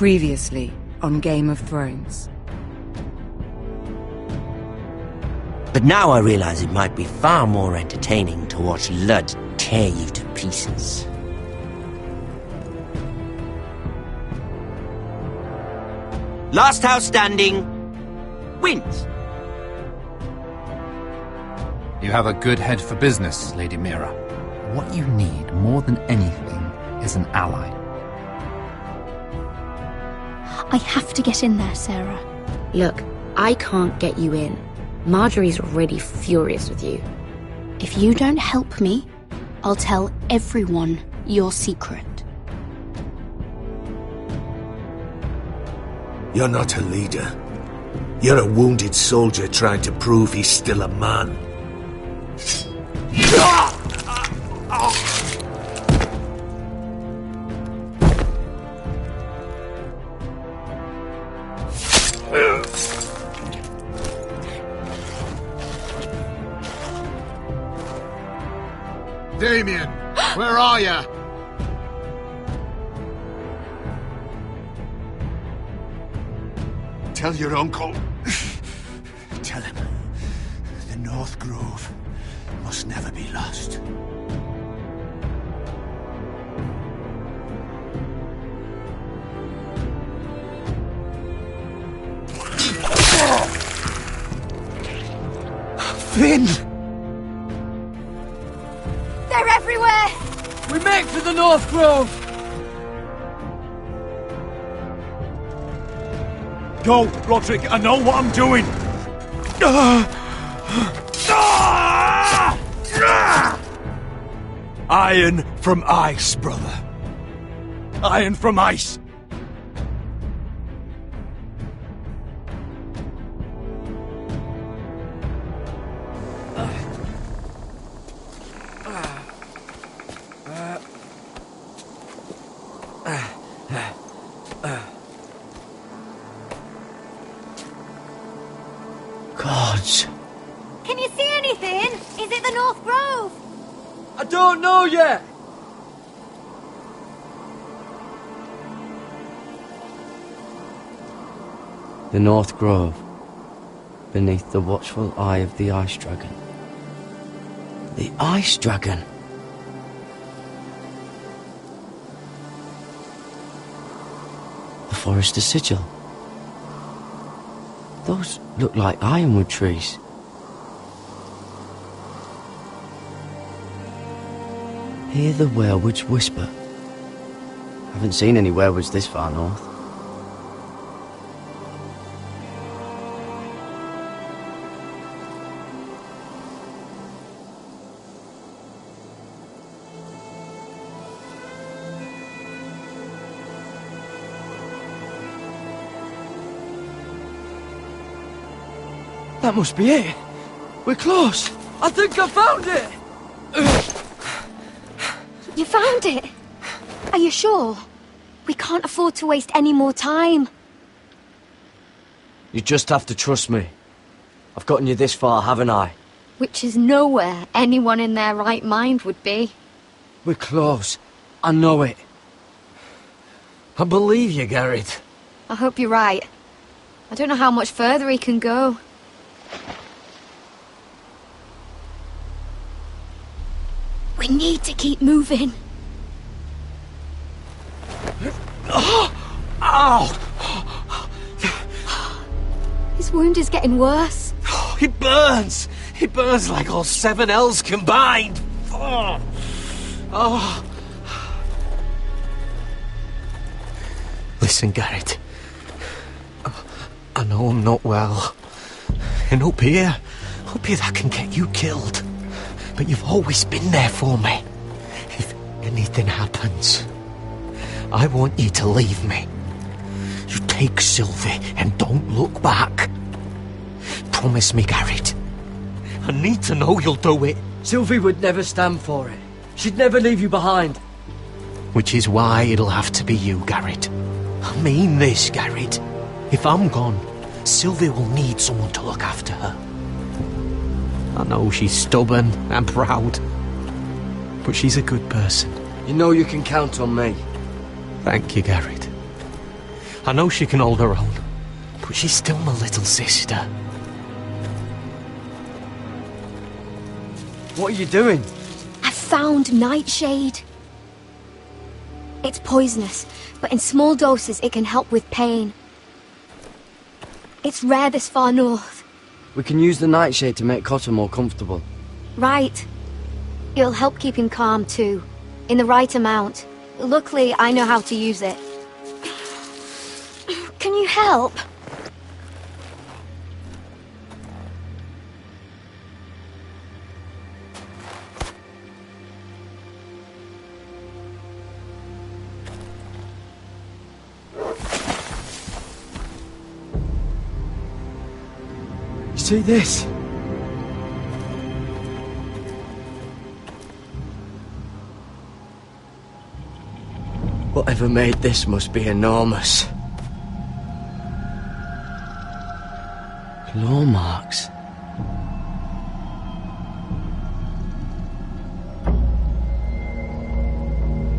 Previously on Game of Thrones. But now I realize it might be far more entertaining to watch Ludd tear you to pieces. Last house standing wins. You have a good head for business, Lady Mira. What you need more than anything is an ally. I have to get in there, Sarah. Look, I can't get you in. Marjorie's already furious with you. If you don't help me, I'll tell everyone your secret. You're not a leader. You're a wounded soldier trying to prove he's still a man. Damien, where are ya? Tell your uncle. Tell him the North Grove must never be lost. Finn! They're everywhere! We make for the North Grove! Go, Roderick, I know what I'm doing! Iron from ice, brother. Iron from ice. Gods. Can you see anything? Is it the North Grove? I don't know yet! The North Grove, beneath the watchful eye of the Ice Dragon. The Ice Dragon. The Forester's Sigil. Those look like ironwood trees. Hear the werewolves whisper. Haven't seen any werewolves this far north. That must be it. We're close. I think I found it. You found it? Are you sure? We can't afford to waste any more time. You just have to trust me. I've gotten you this far, haven't I? Which is nowhere anyone in their right mind would be. We're close. I know it. I believe you, Garrett. I hope you're right. I don't know how much further he can go. We need to keep moving. Ow! His wound is getting worse. He burns! He burns like all 7 L's combined! Oh. Listen, Garrett. I know I'm not well. And up here that can get you killed. But you've always been there for me. If anything happens, I want you to leave me. You take Sylvie and don't look back. Promise me, Garrett. I need to know you'll do it. Sylvie would never stand for it. She'd never leave you behind. Which is why it'll have to be you, Garrett. I mean this, Garrett. If I'm gone, Sylvie will need someone to look after her. I know she's stubborn and proud, but she's a good person. You know you can count on me. Thank you, Garrett. I know she can hold her own, but she's still my little sister. What are you doing? I found Nightshade. It's poisonous, but in small doses it can help with pain. It's rare this far north. We can use the nightshade to make Cotter more comfortable. Right. It'll help keep him calm too, in the right amount. Luckily, I know how to use it. Can you help? See this? Whatever made this must be enormous. Claw marks.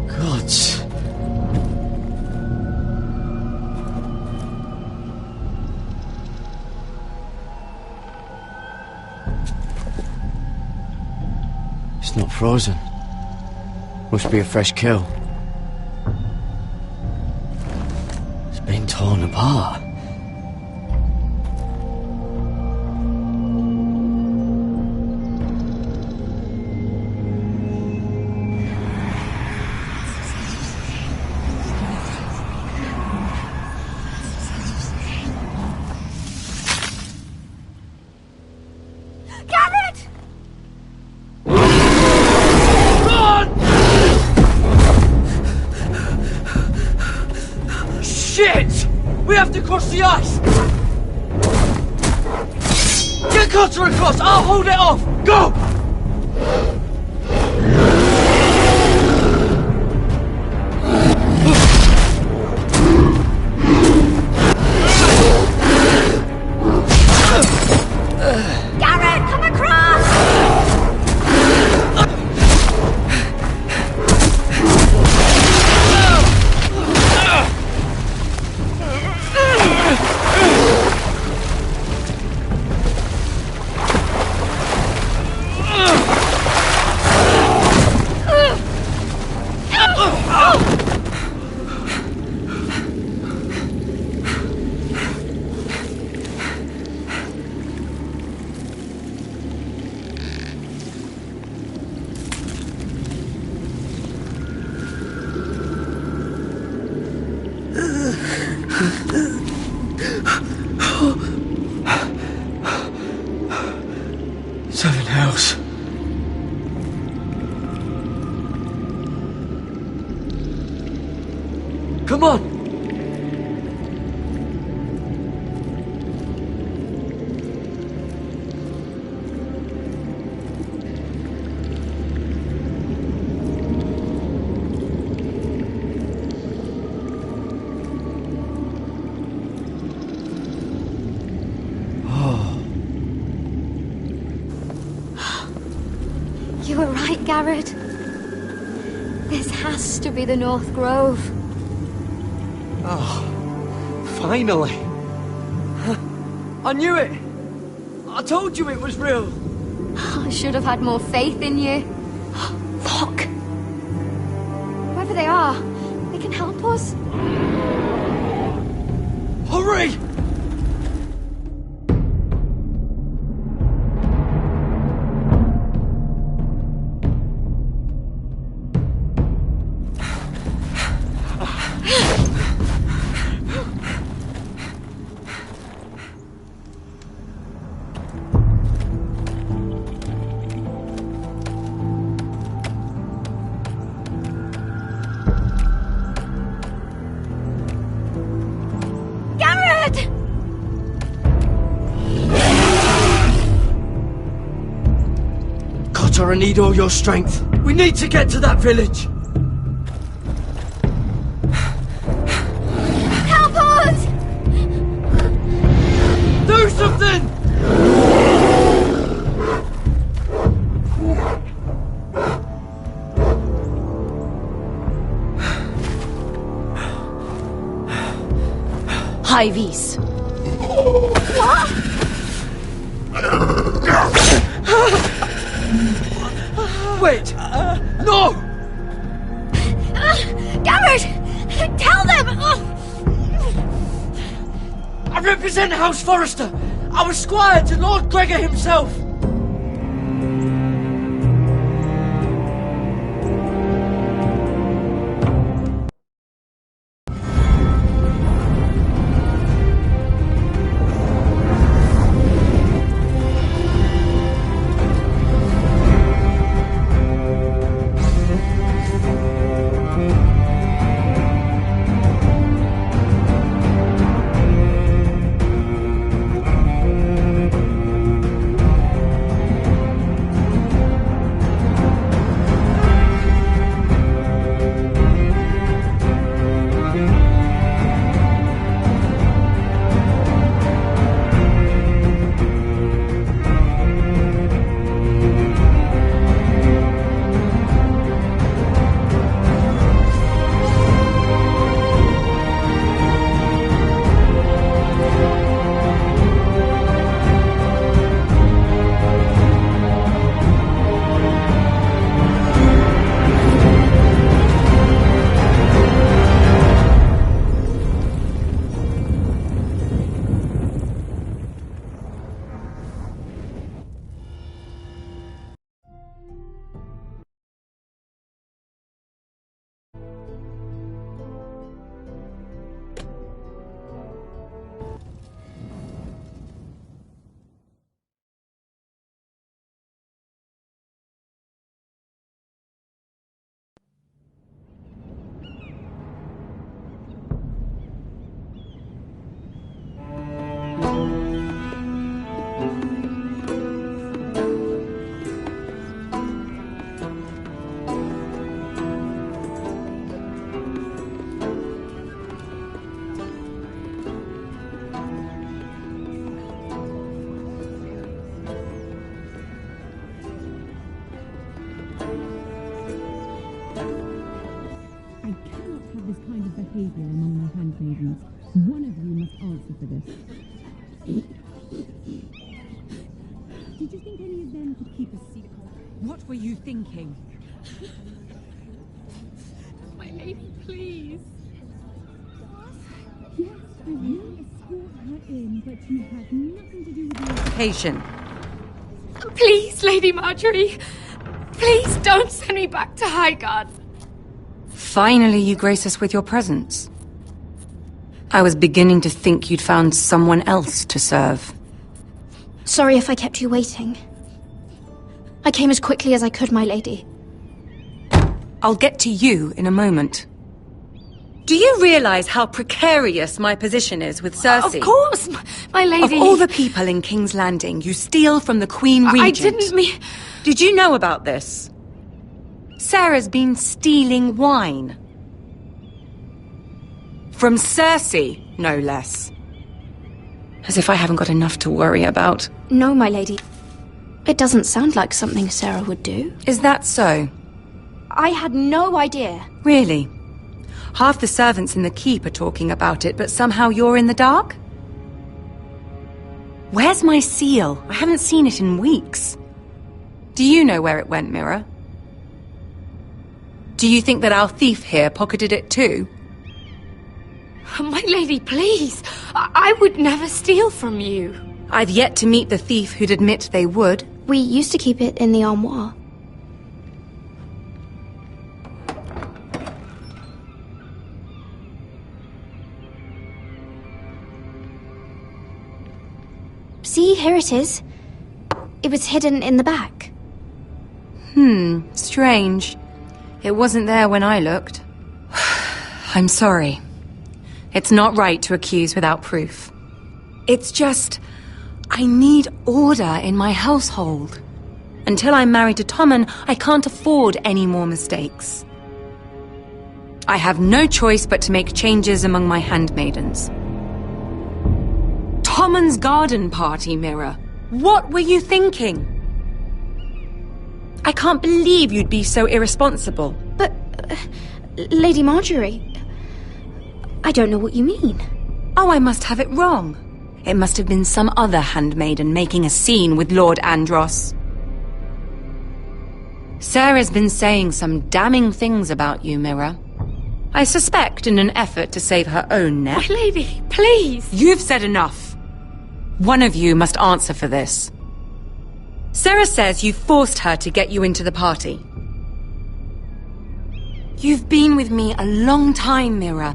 Gods. It's not frozen. Must be a fresh kill. It's been torn apart. Shit! We have to cross the ice! Get Cotter across! I'll hold it off! Go! Garrett, come across! Seven hells. Come on! You were right, Garrett. This has to be the North Grove. Oh, finally. I knew it! I told you it was real! I should have had more faith in you. Look! Whoever they are, they can help us. Hurry! Garrett! Cotter, I need all your strength. We need to get to that village. Help us! Do something! high vis. Wait! No! Garrett! Tell them! I represent House Forrester. I was squire to Lord Gregor himself. behavior among my handmaidens. One of you must answer for this. Did you think any of them could keep a secret? What were you thinking? My lady, please. Yes, I will escort her in, but you have nothing to do with the Patient. Please, Lady Marjorie. Please don't send me back to Highgarden. Finally, you grace us with your presence. I was beginning to think you'd found someone else to serve. Sorry if I kept you waiting. I came as quickly as I could, my lady. I'll get to you in a moment. Do you realize how precarious my position is with Cersei? Of course, my lady. Of all the people in King's Landing, you steal from the Queen Regent. I didn't mean... Did you know about this? Sarah's been stealing wine. From Cersei, no less. As if I haven't got enough to worry about. No, my lady. It doesn't sound like something Sarah would do. Is that so? I had no idea. Really? Half the servants in the keep are talking about it, but somehow you're in the dark? Where's my seal? I haven't seen it in weeks. Do you know where it went, Mira? Do you think that our thief here pocketed it too? My lady, please. I would never steal from you. I've yet to meet the thief who'd admit they would. We used to keep it in the armoire. See, here it is. It was hidden in the back. Strange. It wasn't there when I looked. I'm sorry. It's not right to accuse without proof. It's just... I need order in my household. Until I'm married to Tommen, I can't afford any more mistakes. I have no choice but to make changes among my handmaidens. Tommen's garden party, Mira. What were you thinking? I can't believe you'd be so irresponsible. But, Lady Marjorie, I don't know what you mean. Oh, I must have it wrong. It must have been some other handmaiden making a scene with Lord Andros. Sarah's been saying some damning things about you, Mira. I suspect in an effort to save her own neck. My lady, please! You've said enough. One of you must answer for this. Sarah says you forced her to get you into the party. You've been with me a long time, Mira.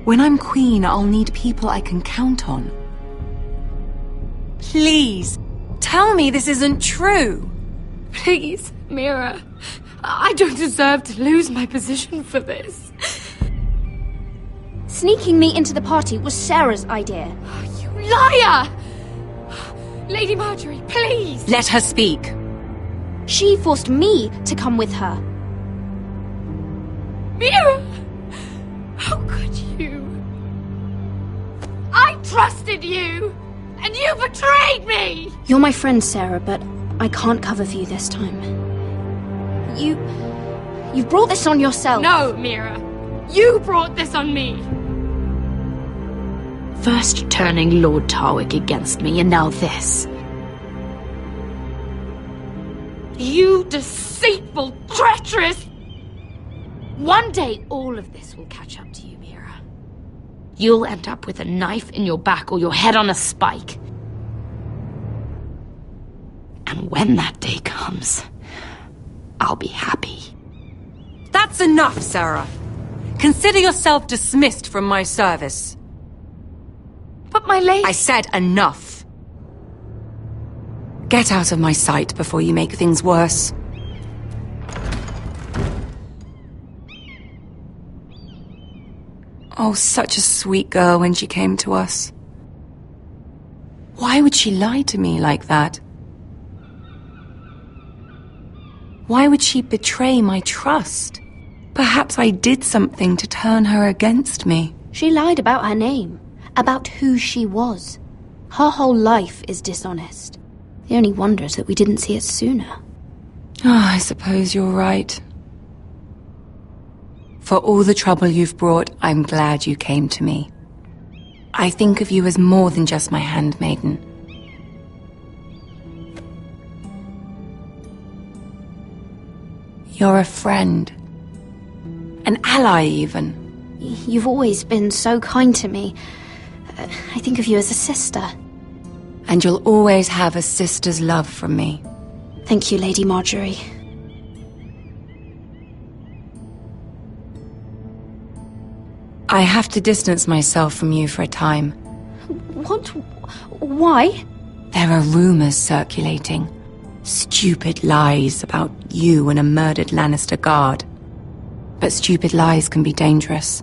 When I'm queen, I'll need people I can count on. Please, tell me this isn't true. Please, Mira. I don't deserve to lose my position for this. Sneaking me into the party was Sarah's idea. You liar! Lady Marjorie, please! Let her speak. She forced me to come with her. Mira! How could you? I trusted you! And you betrayed me! You're my friend, Sarah, but I can't cover for you this time. You've brought this on yourself. No, Mira. You brought this on me. First turning Lord Tarwick against me, and now this. You deceitful, treacherous... One day, all of this will catch up to you, Mira. You'll end up with a knife in your back or your head on a spike. And when that day comes, I'll be happy. That's enough, Sarah. Consider yourself dismissed from my service. But my lady... I said enough. Get out of my sight before you make things worse. Oh, such a sweet girl when she came to us. Why would she lie to me like that? Why would she betray my trust? Perhaps I did something to turn her against me. She lied about her name, about who she was. Her whole life is dishonest. The only wonder is that we didn't see it sooner. I suppose you're right. For all the trouble you've brought, I'm glad you came to me. I think of you as more than just my handmaiden. You're a friend. An ally, even. You've always been so kind to me. I think of you as a sister. And you'll always have a sister's love from me. Thank you, Lady Marjorie. I have to distance myself from you for a time. What? Why? There are rumors circulating. Stupid lies about you and a murdered Lannister guard. But stupid lies can be dangerous.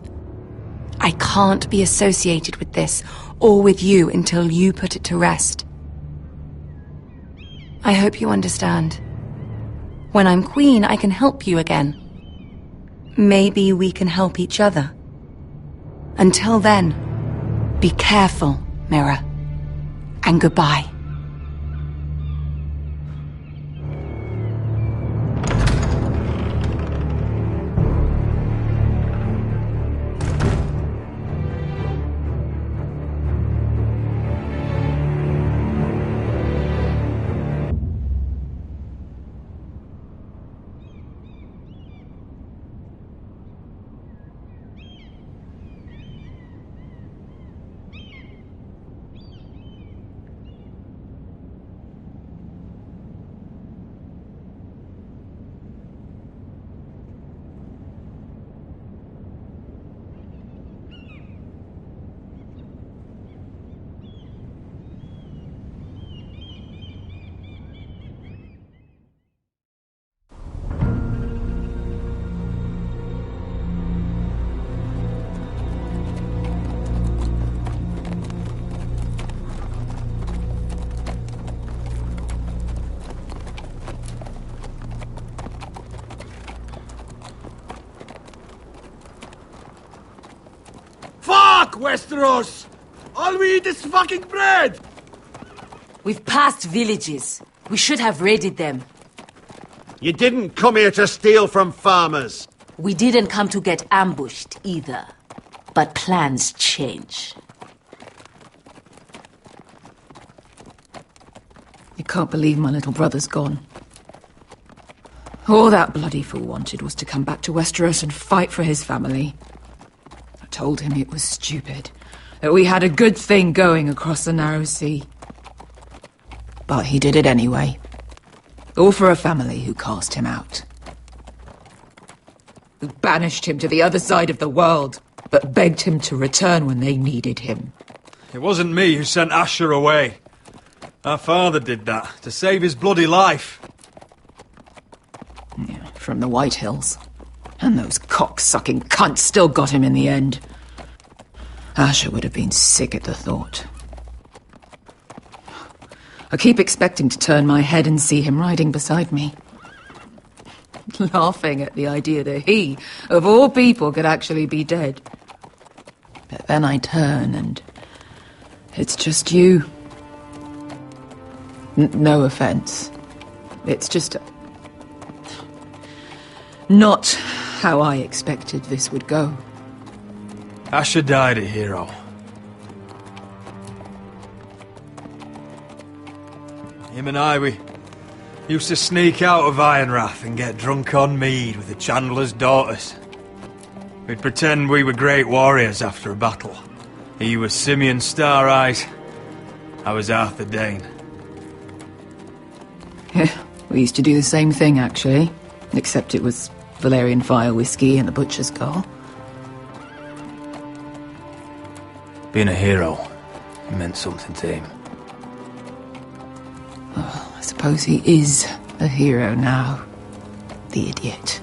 I can't be associated with this, or with you, until you put it to rest. I hope you understand. When I'm queen, I can help you again. Maybe we can help each other. Until then, be careful, Mira. And goodbye. Westeros! All we eat is fucking bread! We've passed villages. We should have raided them. You didn't come here to steal from farmers. We didn't come to get ambushed either. But plans change. I can't believe my little brother's gone. All that bloody fool wanted was to come back to Westeros and fight for his family. I told him it was stupid, that we had a good thing going across the narrow sea. But he did it anyway. All for a family who cast him out. Who banished him to the other side of the world, but begged him to return when they needed him. It wasn't me who sent Asher away. Our father did that, to save his bloody life. Yeah, from the White Hills. And those cock-sucking cunts still got him in the end. Asher would have been sick at the thought. I keep expecting to turn my head and see him riding beside me. Laughing at the idea that he, of all people, could actually be dead. But then I turn and it's just you. No offense. It's just not how I expected this would go. Asher died a hero. Him and I, we used to sneak out of Ironrath and get drunk on mead with the Chandler's daughters. We'd pretend we were great warriors after a battle. He was Simeon Star-Eyes. I was Arthur Dane. Yeah, we used to do the same thing, actually. Except it was Valerian fire whiskey and the butcher's girl. Being a hero meant something to him. Oh, I suppose he is a hero now. The idiot.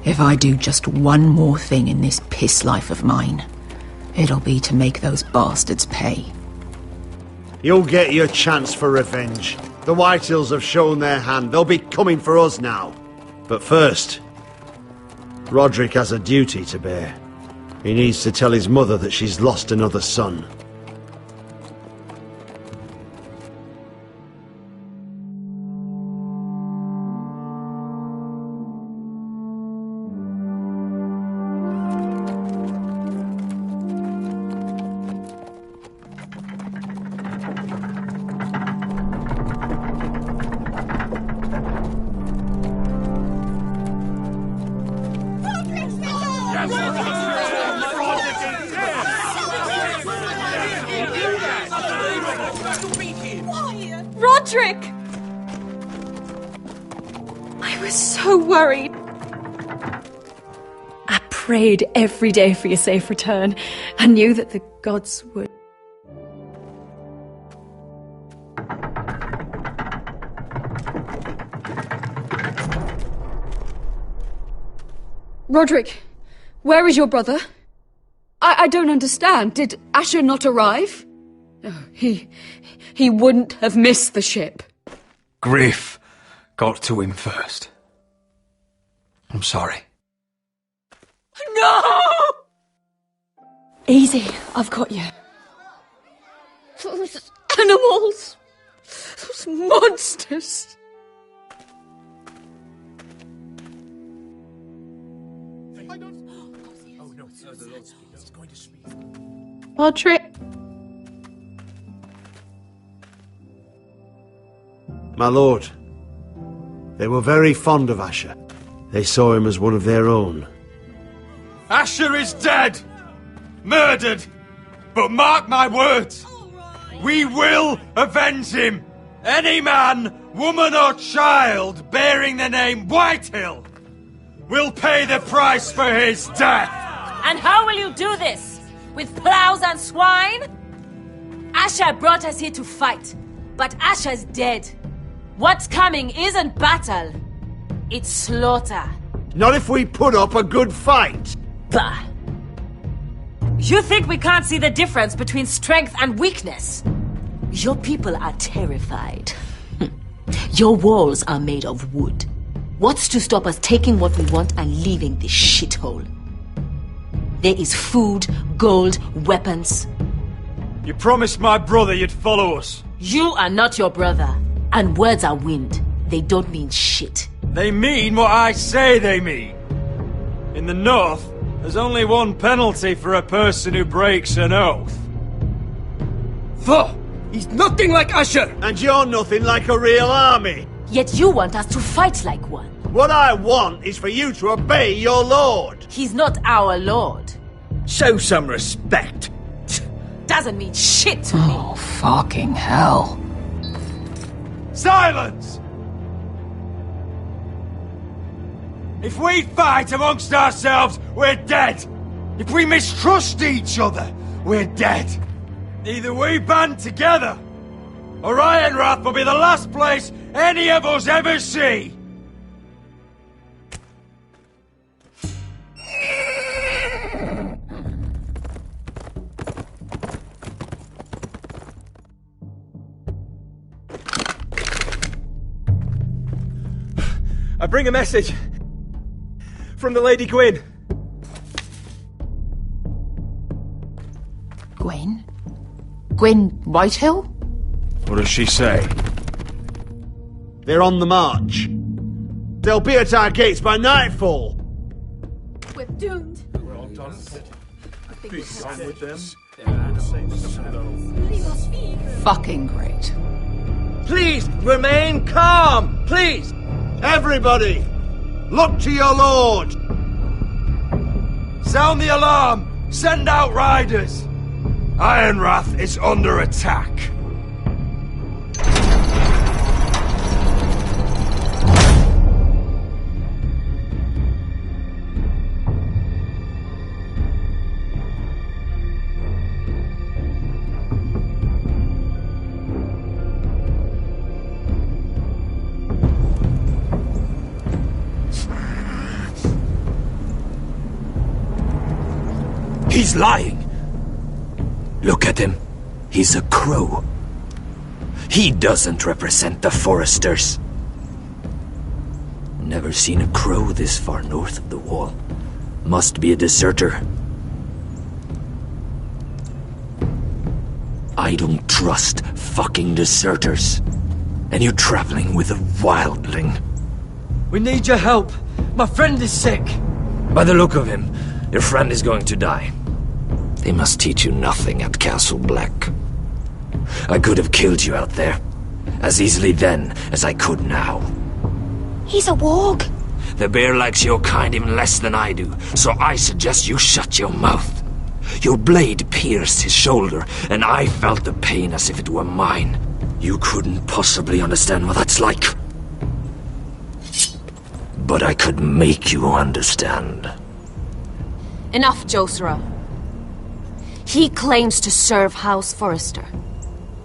If I do just one more thing in this piss life of mine, it'll be to make those bastards pay. You'll get your chance for revenge. The Whitehills have shown their hand. They'll be coming for us now. But first, Roderick has a duty to bear. He needs to tell his mother that she's lost another son. Roderick! I was so worried. I prayed every day for your safe return. I knew that the gods would. Roderick, where is your brother? I don't understand. Did Asher not arrive? Oh, he wouldn't have missed the ship. Griff got to him first. I'm sorry. No! Easy, I've got you. Those animals. Those monsters. Roderick. My lord, they were very fond of Asher. They saw him as one of their own. Asher is dead! Murdered! But mark my words! We will avenge him! Any man, woman or child bearing the name Whitehill will pay the price for his death! And how will you do this? With plows and swine? Asher brought us here to fight, but Asher's dead. What's coming isn't battle, it's slaughter. Not if we put up a good fight. Bah! You think we can't see the difference between strength and weakness? Your people are terrified. Your walls are made of wood. What's to stop us taking what we want and leaving this shithole? There is food, gold, weapons. You promised my brother you'd follow us. You are not your brother. And words are wind. They don't mean shit. They mean what I say they mean. In the North, there's only one penalty for a person who breaks an oath. Foh! He's nothing like Asher! And you're nothing like a real army! Yet you want us to fight like one. What I want is for you to obey your lord! He's not our lord. Show some respect. Doesn't mean shit to me. Oh, fucking hell. Silence! If we fight amongst ourselves, we're dead. If we mistrust each other, we're dead. Either we band together, or Ironwrath will be the last place any of us ever see. I bring a message from the Lady Gwyn. Gwyn? Gwyn Whitehill? What does she say? They're on the march. They'll be at our gates by nightfall. We're doomed. We're all done for. Be done with them. Fucking great. Please, remain calm! Please! Everybody! Look to your lord! Sound the alarm! Send out riders! Ironwrath is under attack. He's lying. Look at him. He's a crow. He doesn't represent the Foresters. Never seen a crow this far north of the wall. Must be a deserter. I don't trust fucking deserters. And you're traveling with a wildling. We need your help. My friend is sick. By the look of him, your friend is going to die. They must teach you nothing at Castle Black. I could have killed you out there, as easily then as I could now. He's a warg. The bear likes your kind even less than I do, so I suggest you shut your mouth. Your blade pierced his shoulder, and I felt the pain as if it were mine. You couldn't possibly understand what that's like. But I could make you understand. Enough, Josra. He claims to serve House Forrester.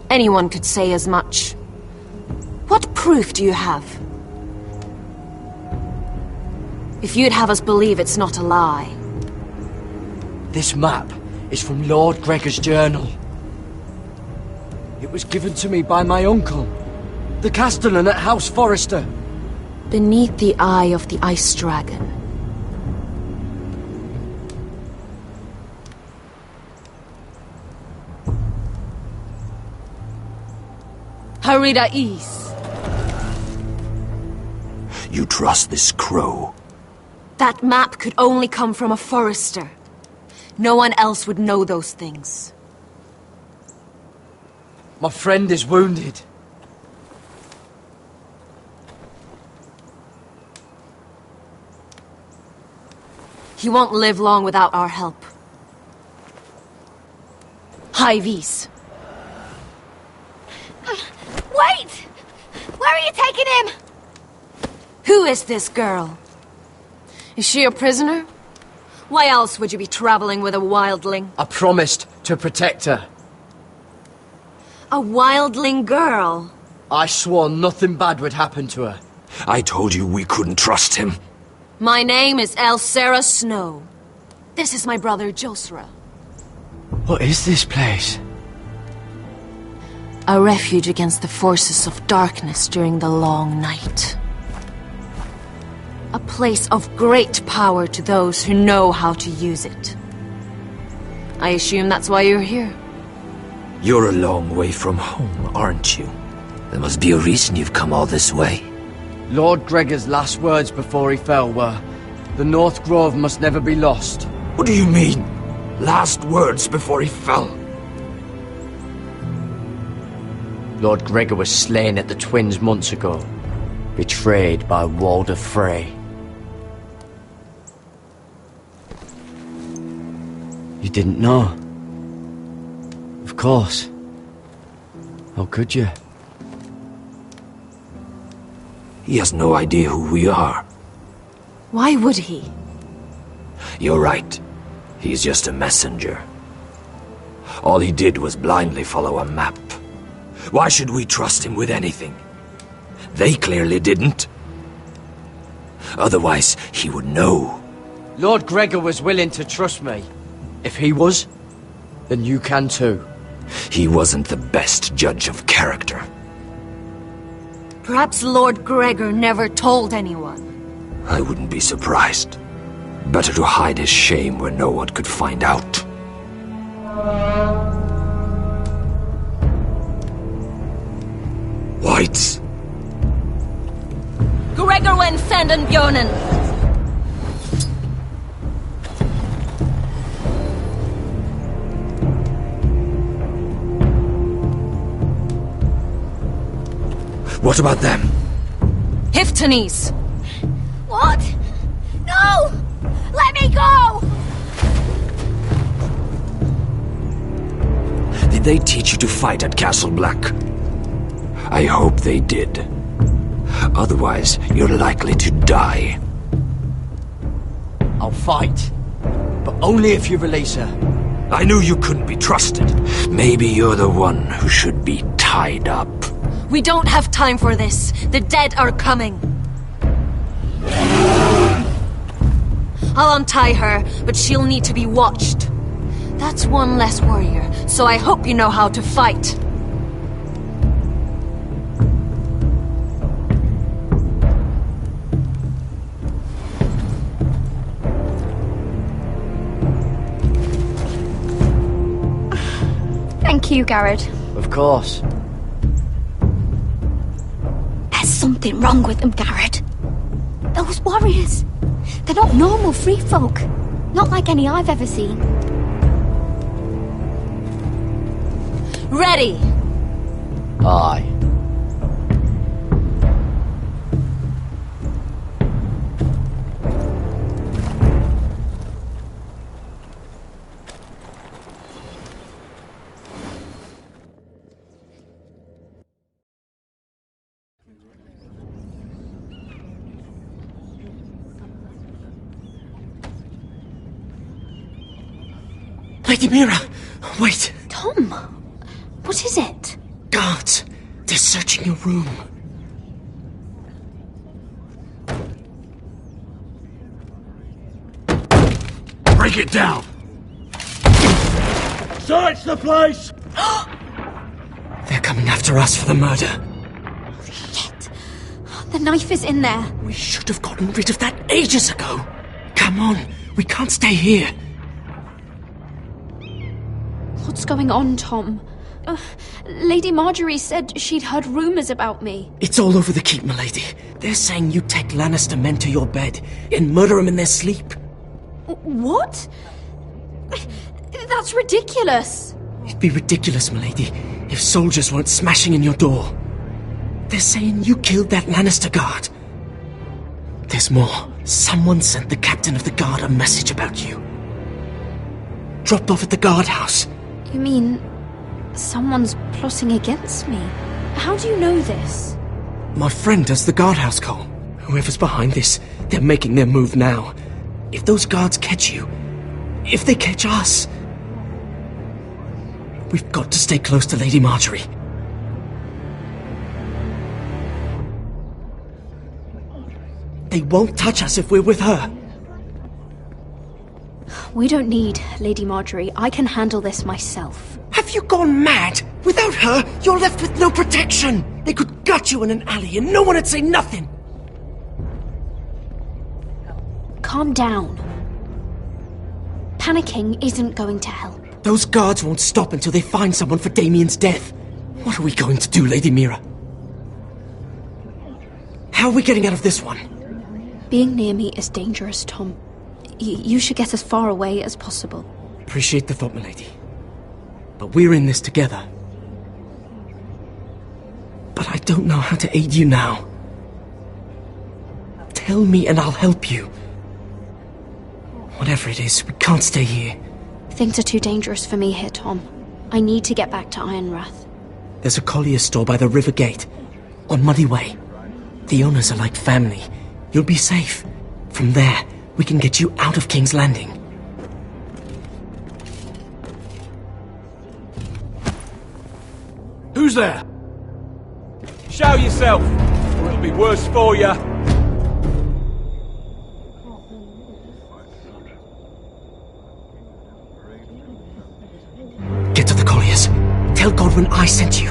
Anyone could say as much. What proof do you have? If you'd have us believe it's not a lie. This map is from Lord Gregor's journal. It was given to me by my uncle, the Castellan at House Forrester. Beneath the eye of the Ice Dragon. Harida East. You trust this crow? That map could only come from a Forrester. No one else would know those things. My friend is wounded. He won't live long without our help. High Vis. Wait! Where are you taking him? Who is this girl? Is she a prisoner? Why else would you be traveling with a wildling? I promised to protect her. A wildling girl? I swore nothing bad would happen to her. I told you we couldn't trust him. My name is Elsera Snow. This is my brother Josra. What is this place? A refuge against the forces of darkness during the long night. A place of great power to those who know how to use it. I assume that's why you're here. You're a long way from home, aren't you? There must be a reason you've come all this way. Lord Gregor's last words before he fell were, "The North Grove must never be lost." What do you mean? Last words before he fell? Lord Gregor was slain at the Twins months ago, betrayed by Walder Frey. You didn't know? Of course. How could you? He has no idea who we are. Why would he? You're right. He's just a messenger. All he did was blindly follow a map. Why should we trust him with anything? They clearly didn't. Otherwise, he would know. Lord Gregor was willing to trust me. If he was, then you can too. He wasn't the best judge of character. Perhaps Lord Gregor never told anyone. I wouldn't be surprised. Better to hide his shame where no one could find out. Whites. Gregor went senden Björnen. What about them? Hiftanes! What? No! Let me go! Did they teach you to fight at Castle Black? I hope they did. Otherwise, you're likely to die. I'll fight. But only if you release her. I knew you couldn't be trusted. Maybe you're the one who should be tied up. We don't have time for this. The dead are coming. I'll untie her, but she'll need to be watched. That's one less warrior, so I hope you know how to fight. Thank you, Garrett. Of course. There's something wrong with them, Garrett. Those warriors. They're not normal free folk. Not like any I've ever seen. Ready! Aye. Lady Mira, wait. Tom, what is it? Guards, they're searching your room. Break it down! Search the place! They're coming after us for the murder. Shit. The knife is in there. We should have gotten rid of that ages ago. Come on, we can't stay here. What's going on, Tom? Lady Marjorie said she'd heard rumours about me. It's all over the keep, milady. They're saying you take Lannister men to your bed and murder them in their sleep. What? That's ridiculous. It'd be ridiculous, milady, if soldiers weren't smashing in your door. They're saying you killed that Lannister guard. There's more. Someone sent the captain of the guard a message about you. Dropped off at the guardhouse. You mean someone's plotting against me? How do you know this? My friend does the guardhouse call. Whoever's behind this, they're making their move now. If those guards catch you, if they catch us, we've got to stay close to Lady Marjorie. They won't touch us if we're with her. We don't need Lady Marjorie. I can handle this myself. Have you gone mad? Without her, you're left with no protection. They could gut you in an alley and no one would say nothing. Calm down. Panicking isn't going to help. Those guards won't stop until they find someone for Damien's death. What are we going to do, Lady Mira? How are we getting out of this one? Being near me is dangerous, Tom. You should get as far away as possible. Appreciate the thought, milady. But we're in this together. But I don't know how to aid you now. Tell me and I'll help you. Whatever it is, we can't stay here. Things are too dangerous for me here, Tom. I need to get back to Ironrath. There's a collier store by the river gate, on Muddy Way. The owners are like family. You'll be safe. From there, we can get you out of King's Landing. Who's there? Show yourself, or it'll be worse for you. Get to the colliers. Tell Godwin I sent you.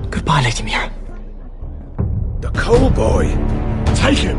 Goodbye, Lady Mira. The coal boy. Take him.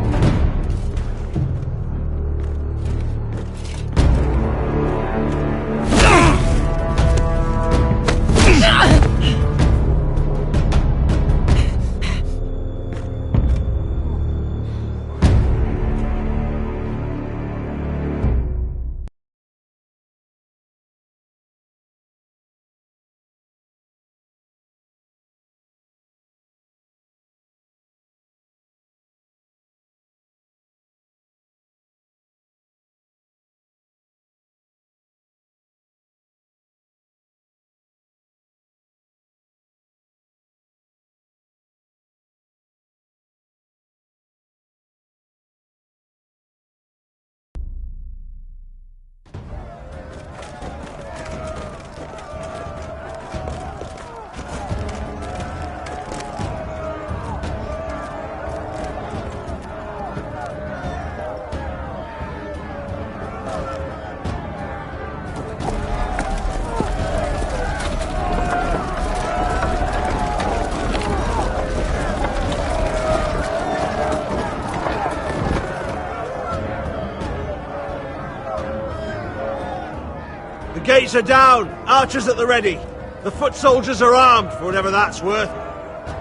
The gates are down. Archers at the ready. The foot soldiers are armed, for whatever that's worth.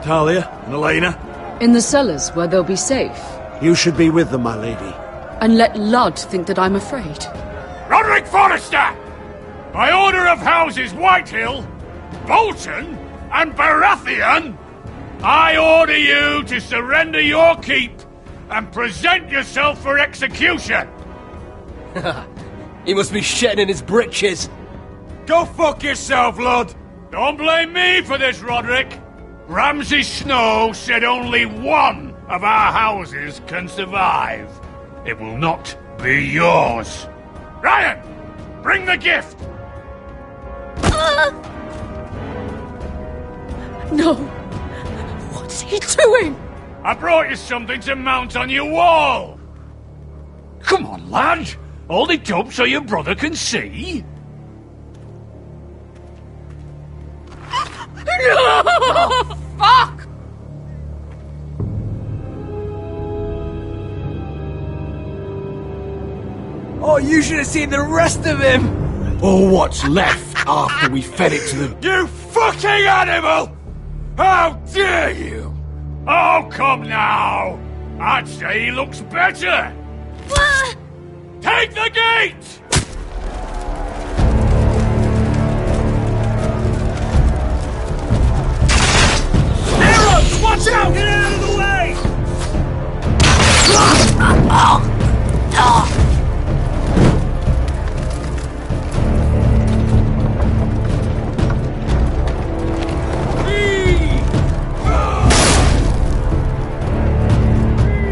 Talia and Elena? In the cellars, where they'll be safe. You should be with them, my lady. And let Ludd think that I'm afraid. Roderick Forrester! By order of Houses Whitehill, Bolton, and Baratheon, I order you to surrender your keep and present yourself for execution! He must be shitting in his britches. Go fuck yourself, lad! Don't blame me for this, Roderick. Ramsay Snow said only one of our houses can survive. It will not be yours. Ryan, bring the gift! No! What's he doing? I brought you something to mount on your wall! Come on, lad! Hold it up so your brother can see. No! Oh, fuck! Oh, you should have seen the rest of him! Or what's left after we fed it to them. You fucking animal! How dare you! Oh, come now! I'd say he looks better! Take the gate! Arrows! Watch out! Get out of the way!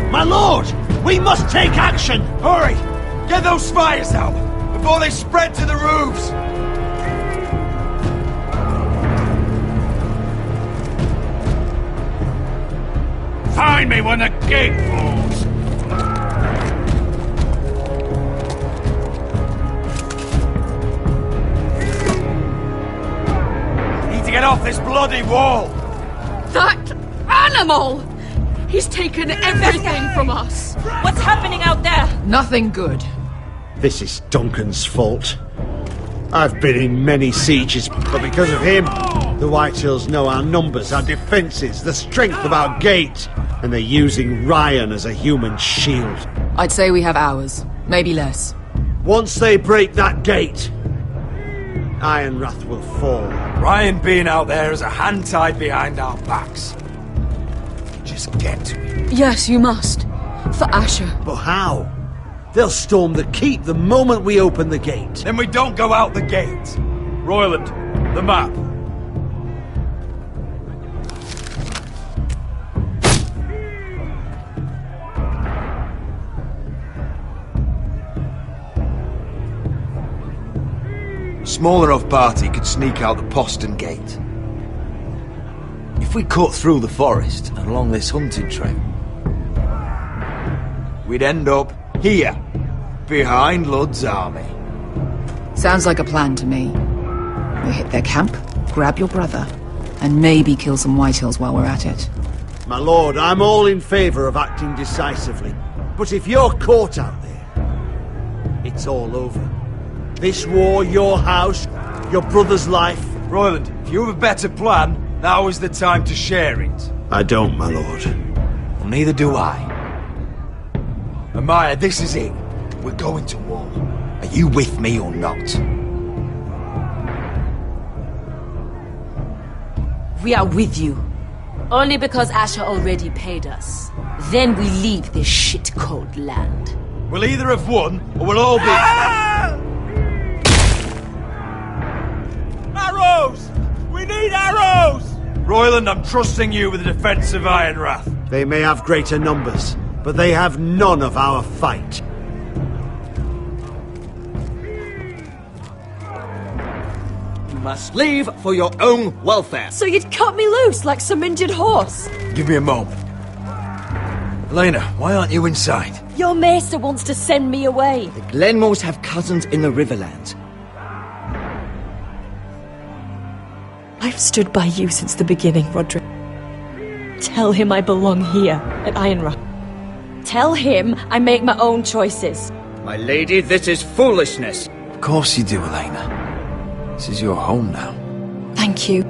My lord! We must take action! Hurry! Get those fires out before they spread to the roofs! Find me when the gate falls! Need to get off this bloody wall! That animal! He's taken everything from us! What's happening out there? Nothing good. This is Duncan's fault. I've been in many sieges, but because of him, the Whitehills know our numbers, our defences, the strength of our gate, and they're using Ryan as a human shield. I'd say we have hours, maybe less. Once they break that gate, Ironrath will fall. Ryan being out there as a hand tied behind our backs. Just get to it. Yes, you must. For Asher. But how? They'll storm the keep the moment we open the gate. Then we don't go out the gate. Royland, the map. Small enough party could sneak out the postern gate. If we cut through the forest and along this hunting trail, we'd end up here, behind Ludd's army. Sounds like a plan to me. We hit their camp, grab your brother, and maybe kill some Whitehills while we're at it. My lord, I'm all in favour of acting decisively. But if you're caught out there, it's all over. This war, your house, your brother's life. Royland, if you have a better plan, now is the time to share it. I don't, my lord. Well, neither do I. Amaya, this is it. We're going to war. Are you with me or not? We are with you. Only because Asher already paid us. Then we leave this shit-cold land. We'll either have won, or we'll all be... Arrows! We need arrows! Royland, I'm trusting you with the defense of Ironrath. They may have greater numbers, but they have none of our fight. You must leave for your own welfare. So you'd cut me loose like some injured horse? Give me a moment. Elena, why aren't you inside? Your maester wants to send me away. The Glenmores have cousins in the Riverlands. I've stood by you since the beginning, Roderick. Tell him I belong here, at Ironrath. Tell him I make my own choices. My lady, this is foolishness. Of course you do, Elena. This is your home now. Thank you.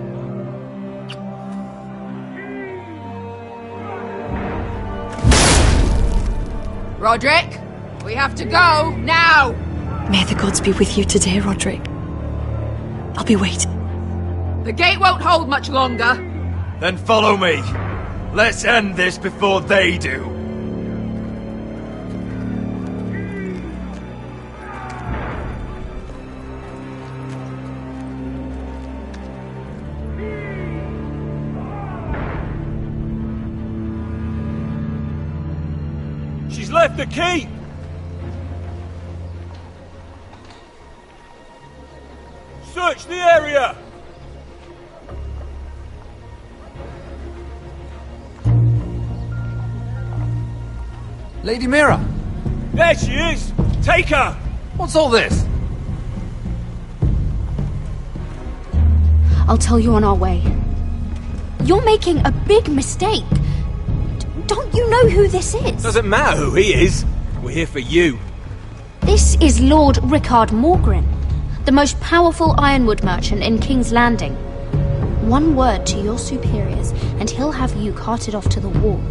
Roderick, we have to go, now! May the gods be with you today, Roderick. I'll be waiting. The gate won't hold much longer. Then follow me. Let's end this before they do. She's left the keep! Search the area! Lady Mira! There she is! Take her! What's all this? I'll tell you on our way. You're making a big mistake. Don't you know who this is? Doesn't matter who he is. We're here for you. This is Lord Rickard Morgren, the most powerful ironwood merchant in King's Landing. One word to your superiors, and he'll have you carted off to the wall.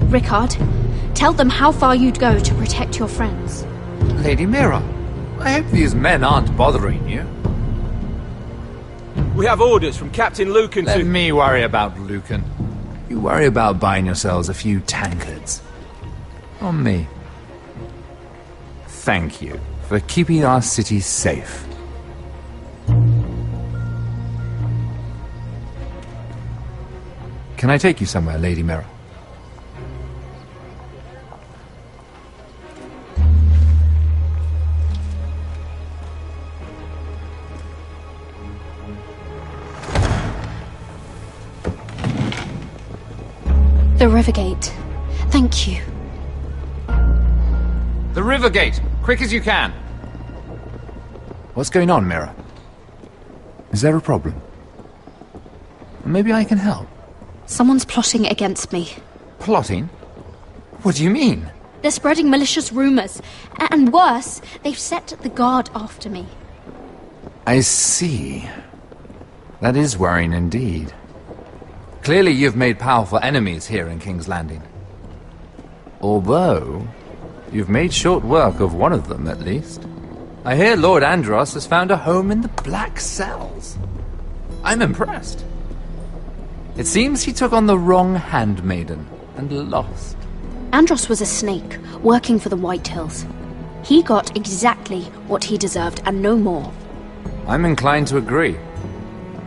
Rickard, tell them how far you'd go to protect your friends. Lady Mira, I hope these men aren't bothering you. We have orders from Captain Lucan Let me worry about Lucan. You worry about buying yourselves a few tankards. On me. Thank you for keeping our city safe. Can I take you somewhere, Lady Mira? The Rivergate. Thank you. The Rivergate! Quick as you can! What's going on, Mira? Is there a problem? Maybe I can help. Someone's plotting against me. Plotting? What do you mean? They're spreading malicious rumors. And worse, they've set the guard after me. I see. That is worrying indeed. Clearly you've made powerful enemies here in King's Landing. Although, you've made short work of one of them, at least. I hear Lord Andros has found a home in the Black Cells. I'm impressed. It seems he took on the wrong handmaiden and lost. Andros was a snake, working for the White Hills. He got exactly what he deserved and no more. I'm inclined to agree.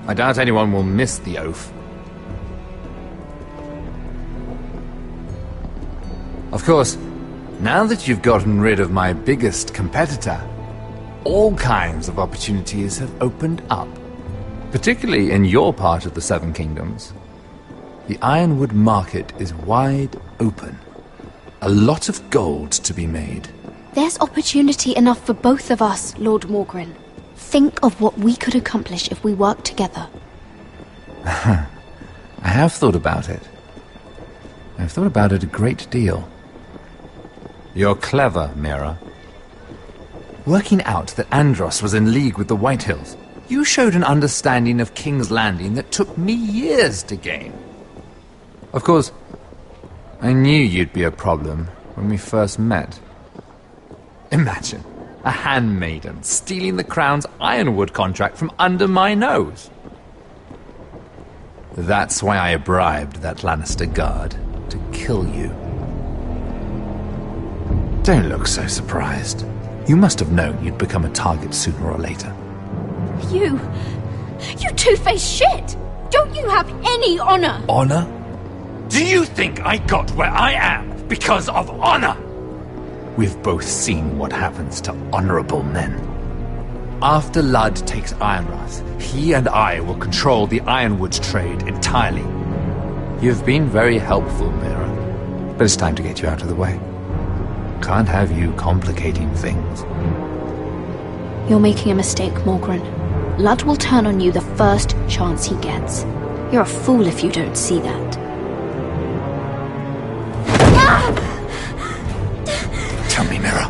I doubt anyone will miss the oath. Of course, now that you've gotten rid of my biggest competitor, all kinds of opportunities have opened up. Particularly in your part of the Seven Kingdoms. The Ironwood market is wide open. A lot of gold to be made. There's opportunity enough for both of us, Lord Morgren. Think of what we could accomplish if we worked together. I have thought about it. I've thought about it a great deal. You're clever, Mira. Working out that Andros was in league with the White Hills, you showed an understanding of King's Landing that took me years to gain. Of course, I knew you'd be a problem when we first met. Imagine a handmaiden stealing the Crown's Ironwood contract from under my nose. That's why I bribed that Lannister guard to kill you. Don't look so surprised. You must have known you'd become a target sooner or later. You two-faced shit! Don't you have any honor? Honor? Do you think I got where I am because of honor? We've both seen what happens to honorable men. After Ludd takes Ironrath, he and I will control the Ironwood trade entirely. You've been very helpful, Mira, but it's time to get you out of the way. Can't have you complicating things. You're making a mistake, Morgren. Ludd will turn on you the first chance he gets. You're a fool if you don't see that. Tell me, Mira,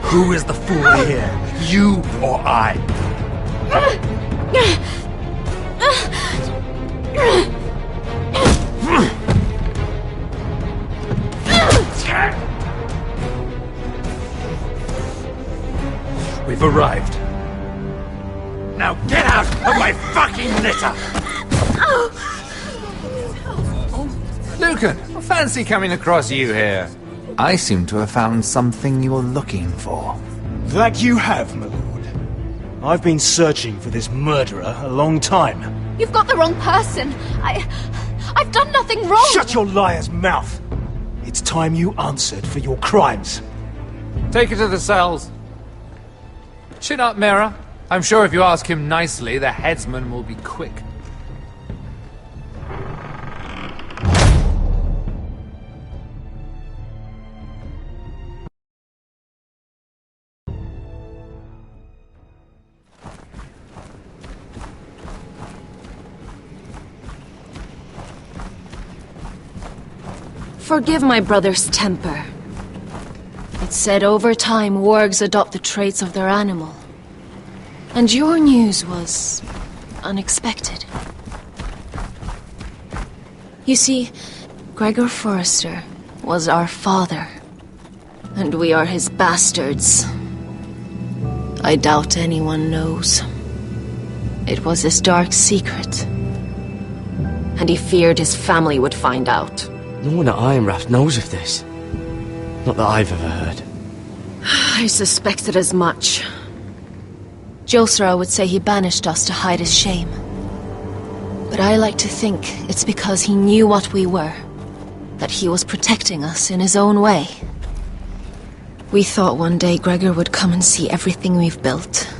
who is the fool here? You or I? We've arrived. Now get out of my fucking litter! Lucan, I fancy coming across you here. I seem to have found something you're looking for. That you have, my lord. I've been searching for this murderer a long time. You've got the wrong person. I've done nothing wrong. Shut your liar's mouth! It's time you answered for your crimes. Take her to the cells. Chin up, Mira. I'm sure if you ask him nicely, the headsman will be quick. Forgive my brother's temper. It's said over time wargs adopt the traits of their animal. And your news was unexpected. You see, Gregor Forrester was our father, and we are his bastards. I doubt anyone knows. It was his dark secret, and he feared his family would find out. No one at Ironrath knows of this. Not that I've ever heard. I suspected as much. Josra would say he banished us to hide his shame. But I like to think it's because he knew what we were. That he was protecting us in his own way. We thought one day Gregor would come and see everything we've built.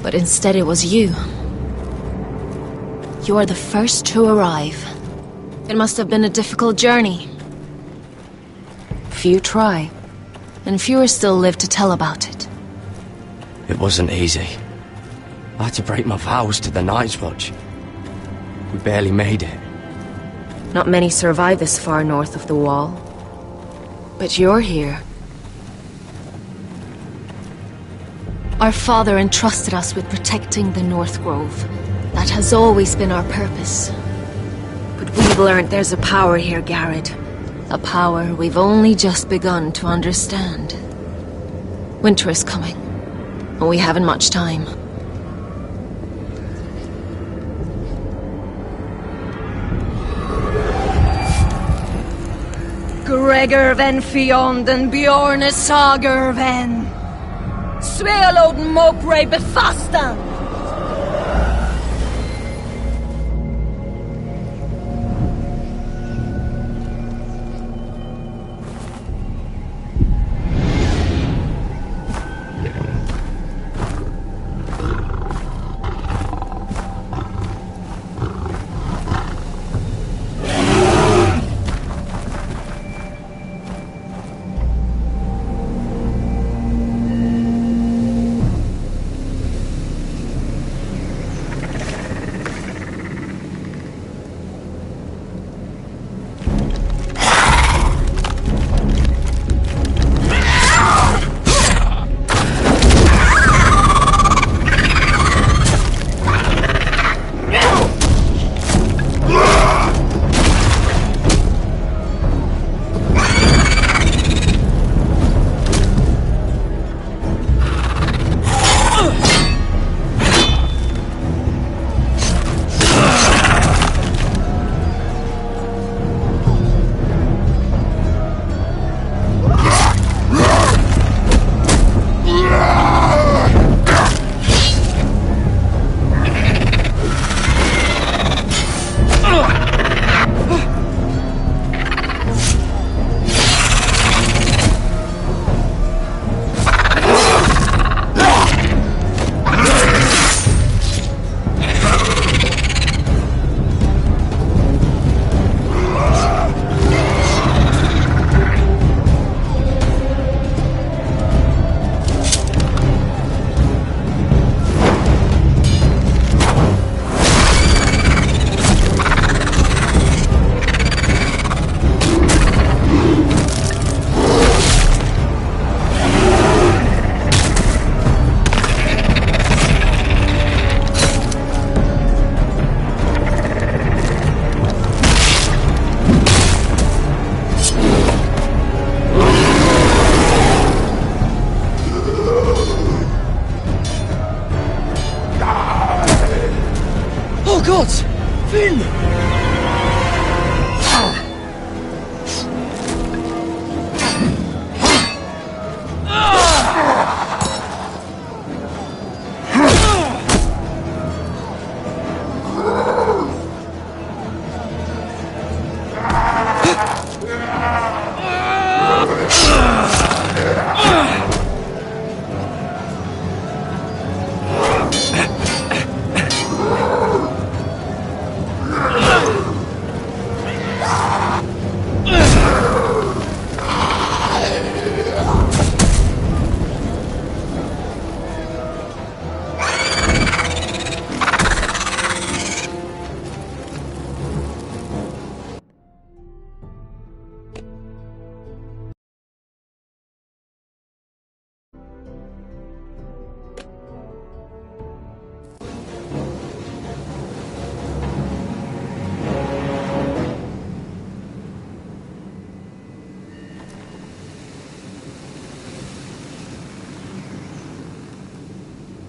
But instead it was you. You are the first to arrive. It must have been a difficult journey. Few try, and fewer still live to tell about it. It wasn't easy. I had to break my vows to the Night's Watch. We barely made it. Not many survive this far north of the Wall. But you're here. Our father entrusted us with protecting the North Grove. That has always been our purpose. But we've learned there's a power here, Garrett. A power we've only just begun to understand. Winter is coming. And we haven't much time. Gregor ven Fionden Bjorne Sager ven Svealoden Mokre befastan.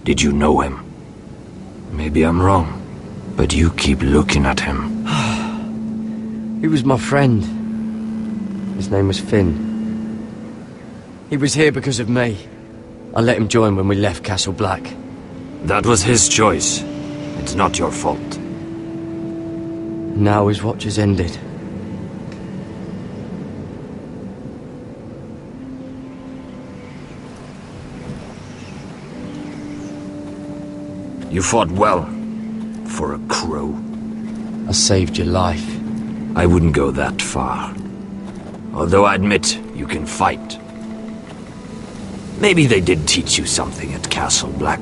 Did you know him? Maybe I'm wrong, but you keep looking at him. He was my friend. His name was Finn. He was here because of me. I let him join when we left Castle Black. That was his choice. It's not your fault. Now his watch has ended. You fought well, for a crow. I saved your life. I wouldn't go that far. Although I admit, you can fight. Maybe they did teach you something at Castle Black.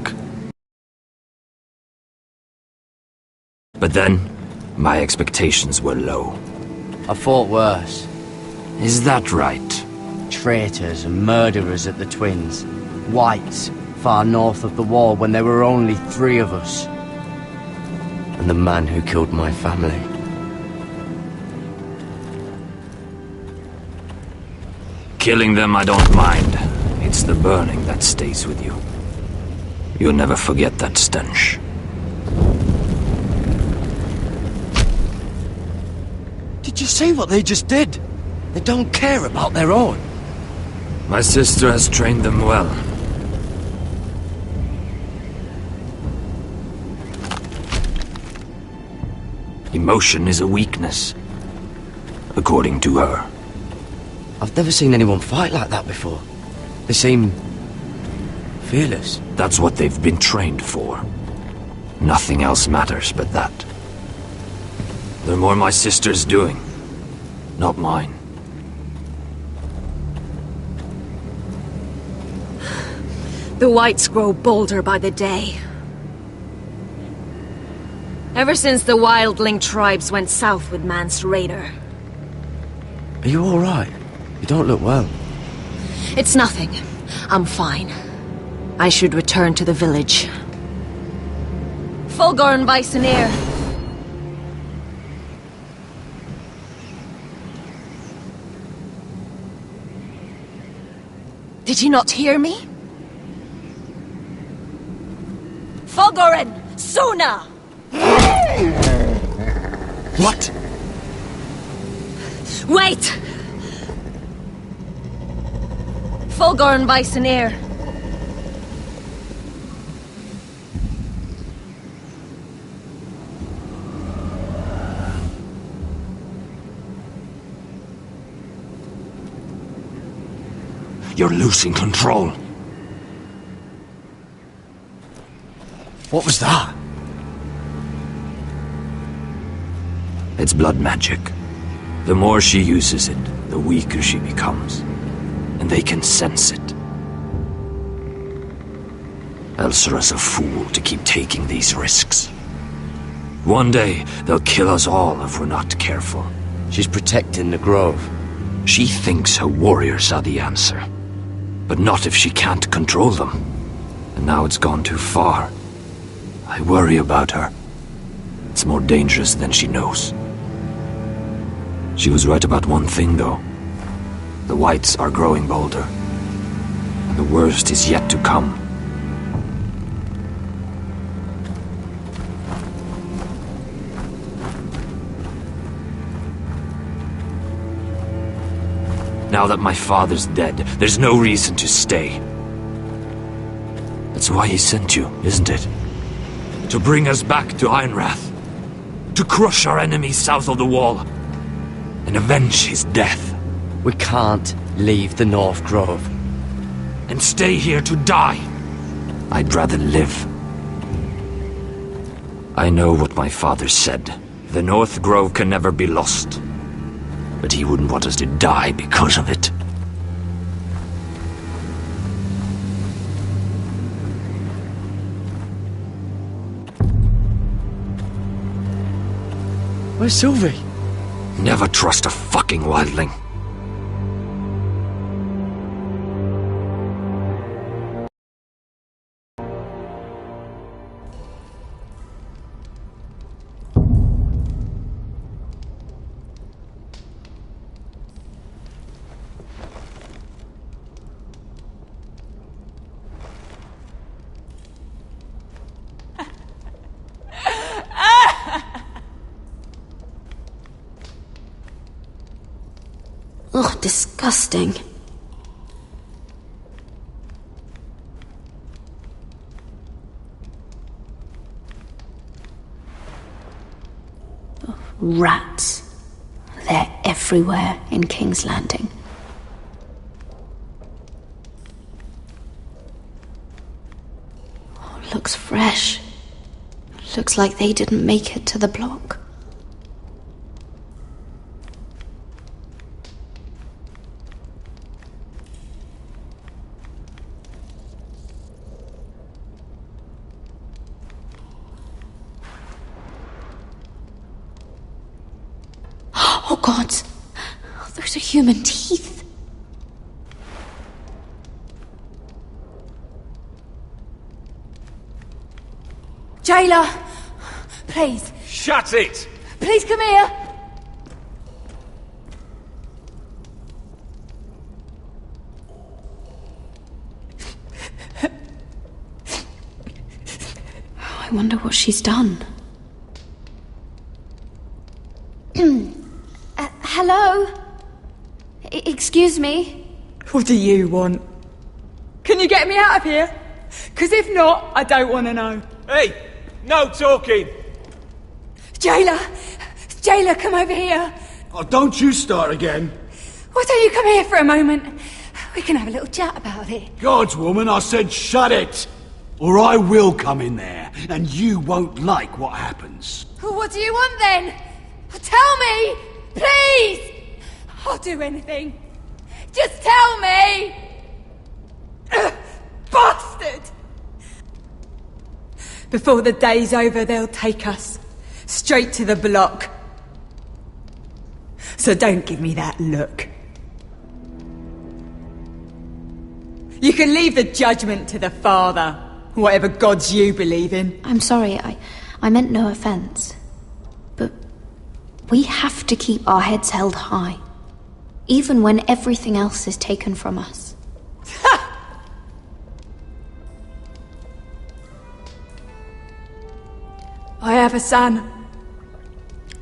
But then, my expectations were low. I fought worse. Is that right? Traitors and murderers at the Twins. Whites, far north of the wall when there were only 3 of us. And the man who killed my family. Killing them I don't mind. It's the burning that stays with you. You'll never forget that stench. Did you see what they just did? They don't care about their own. My sister has trained them well. Emotion is a weakness, according to her. I've never seen anyone fight like that before. They seem fearless. That's what they've been trained for. Nothing else matters but that. They're more my sister's doing, not mine. The whites grow bolder by the day. Ever since the wildling tribes went south with Mance Raider. Are you alright? You don't look well. It's nothing. I'm fine. I should return to the village. Fulgur and Viceneer. Did you not hear me? Fulgurin! Suna! What? Wait! Fulgur and Viceneer. You're losing control. What was that? It's blood magic. The more she uses it, the weaker she becomes. And they can sense it. Elsera's a fool to keep taking these risks. One day, they'll kill us all if we're not careful. She's protecting the grove. She thinks her warriors are the answer. But not if she can't control them. And now it's gone too far. I worry about her. It's more dangerous than she knows. She was right about one thing, though. The whites are growing bolder. And the worst is yet to come. Now that my father's dead, there's no reason to stay. That's why he sent you, isn't it? To bring us back to Ironrath. To crush our enemies south of the Wall. And avenge his death. We can't leave the North Grove. And stay here to die. I'd rather live. I know what my father said. The North Grove can never be lost. But he wouldn't want us to die because of it. Where's Sylvie? Never trust a fucking wildling. Oh, disgusting. Oh, rats. They're everywhere in King's Landing. Oh, looks fresh. Looks like they didn't make it to the block. Oh, God! Those are human teeth! Jailer! Please! Shut it! Please come here! wonder what she's done. Hello? Excuse me? What do you want? Can you get me out of here? Because if not, I don't want to know. Hey, no talking. Jailer! Jailer, come over here. Oh, don't you start again. Why don't you come here for a moment? We can have a little chat about it. Gods, woman, I said shut it. Or I will come in there, and you won't like what happens. Well, what do you want then? Tell me! Please! I'll do anything. Just tell me! Bastard! Before the day's over, they'll take us straight to the block. So don't give me that look. You can leave the judgment to the Father, whatever gods you believe in. I'm sorry, I meant no offense. But we have to keep our heads held high, even when everything else is taken from us. I have a son.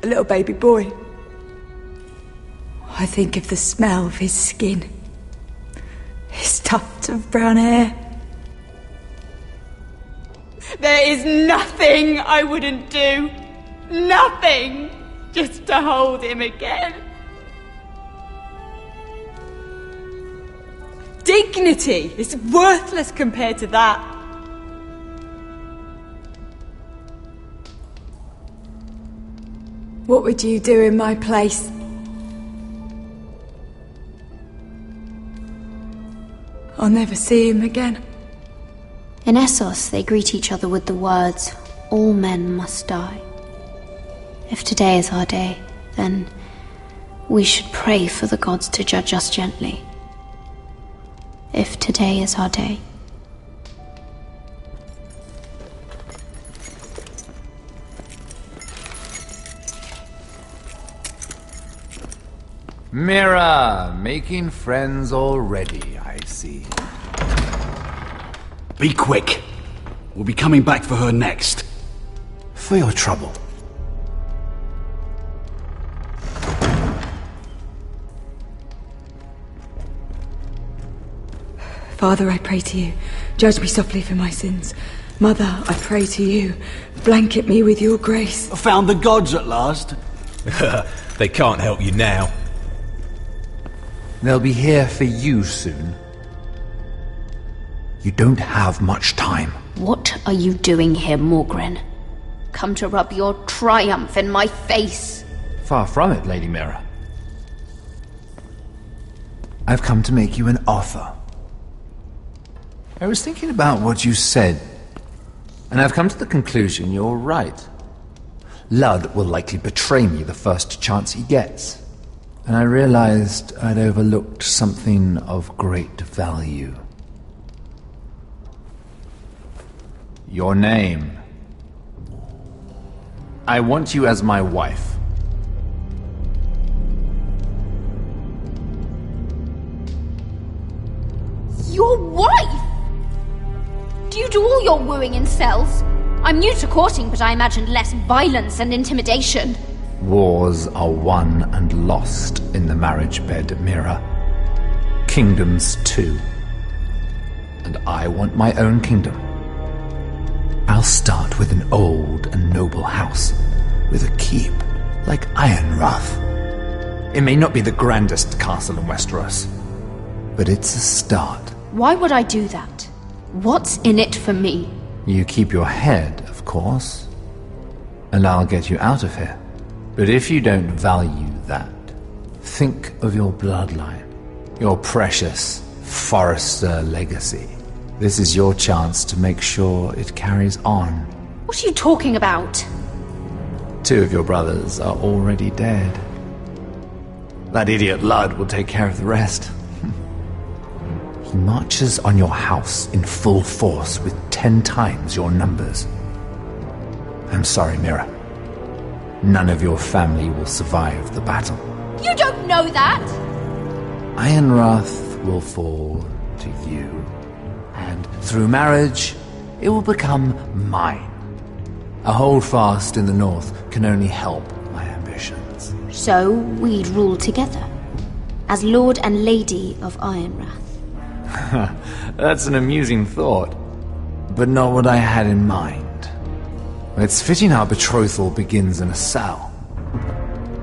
A little baby boy. I think of the smell of his skin. His tuft of brown hair. There is nothing I wouldn't do. Nothing! Just to hold him again. Dignity is worthless compared to that. What would you do in my place? I'll never see him again. In Essos, they greet each other with the words, "All men must die." If today is our day, then we should pray for the gods to judge us gently. If today is our day. Mira, making friends already, I see. Be quick. We'll be coming back for her next. For your trouble. Father, I pray to you, judge me softly for my sins. Mother, I pray to you, blanket me with your grace. I found the gods at last. They can't help you now. They'll be here for you soon. You don't have much time. What are you doing here, Morgren? Come to rub your triumph in my face? Far from it, Lady Mira. I've come to make you an offer. I was thinking about what you said, and I've come to the conclusion you're right. Ludd will likely betray me the first chance he gets. And I realized I'd overlooked something of great value. Your name. I want you as my wife. Your wife? Do you do all your wooing in cells? I'm new to courting, but I imagined less violence and intimidation. Wars are won and lost in the marriage bed, Mira. Kingdoms too. And I want my own kingdom. I'll start with an old and noble house, with a keep like Ironrath. It may not be the grandest castle in Westeros, but it's a start. Why would I do that? What's in it for me? You keep your head, of course, and I'll get you out of here. But if you don't value that, think of your bloodline, your precious Forrester legacy. This is your chance to make sure it carries on. What are you talking about? 2 of your brothers are already dead. That idiot Ludd will take care of the rest. He marches on your house in full force with 10 times your numbers. I'm sorry, Mira. None of your family will survive the battle. You don't know that! Ironrath will fall to you, and through marriage, it will become mine. A holdfast in the north can only help my ambitions. So we'd rule together, as Lord and Lady of Ironrath. That's an amusing thought, but not what I had in mind. It's fitting our betrothal begins in a cell.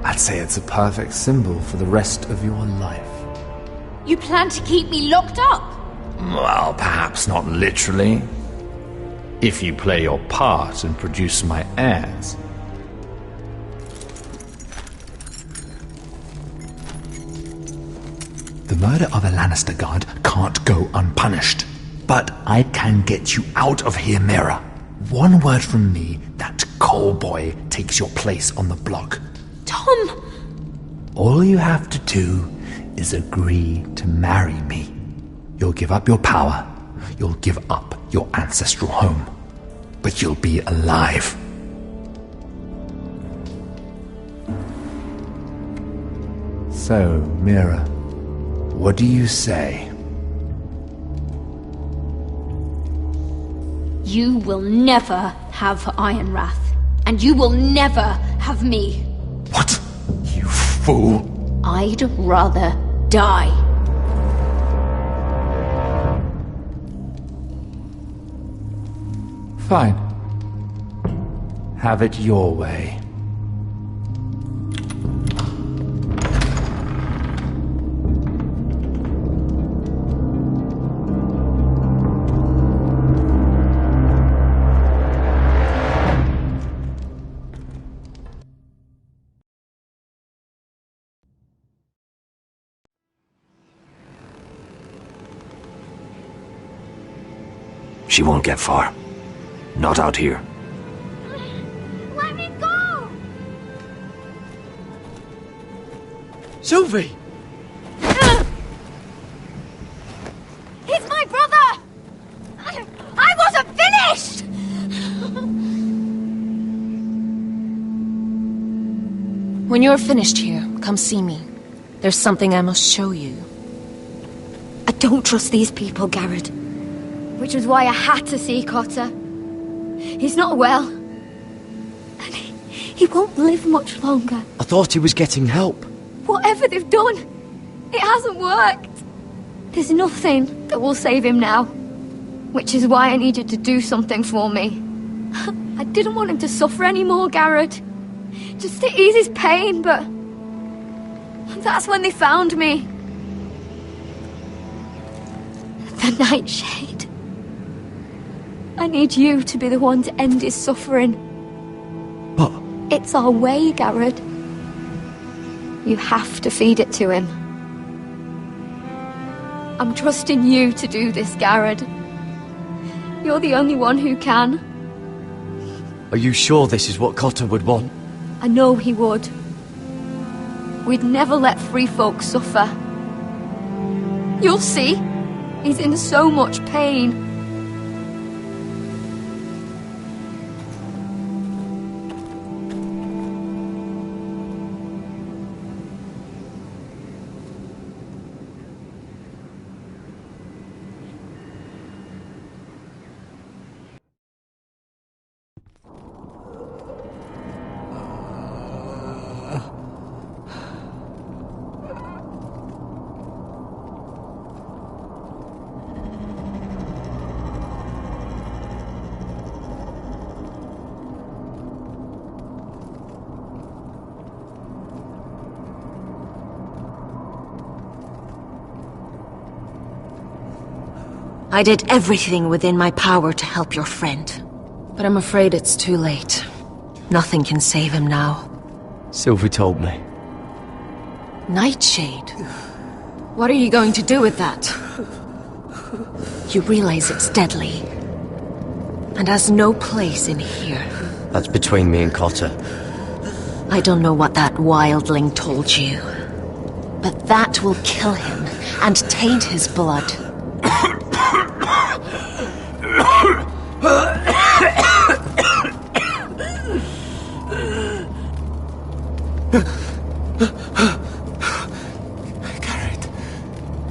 I'd say it's a perfect symbol for the rest of your life. You plan to keep me locked up? Well, perhaps not literally. If you play your part and produce my heirs. The murder of a Lannister guard can't go unpunished. But I can get you out of here, Mira. One word from me, that coal boy takes your place on the block. Tom! All you have to do is agree to marry me. You'll give up your power. You'll give up your ancestral home. But you'll be alive. So, Mira, what do you say? You will never have Ironrath, and you will never have me. What? You fool! I'd rather die. Fine. Have it your way. She won't get far. Not out here. Let me go! Sylvie! He's my brother! I wasn't finished! When you're finished here, come see me. There's something I must show you. I don't trust these people, Garrett. Which was why I had to see Cotter. He's not well. And he won't live much longer. I thought he was getting help. Whatever they've done, it hasn't worked. There's nothing that will save him now. Which is why I needed to do something for me. I didn't want him to suffer anymore, Garrett. Just to ease his pain, but... that's when they found me. The Nightshade. I need you to be the one to end his suffering. But... it's our way, Garrett. You have to feed it to him. I'm trusting you to do this, Garrett. You're the only one who can. Are you sure this is what Cotter would want? I know he would. We'd never let free folk suffer. You'll see. He's in so much pain. I did everything within my power to help your friend. But I'm afraid it's too late. Nothing can save him now. Sylvie told me. Nightshade? What are you going to do with that? You realize it's deadly. And has no place in here. That's between me and Cotter. I don't know what that wildling told you. But that will kill him and taint his blood.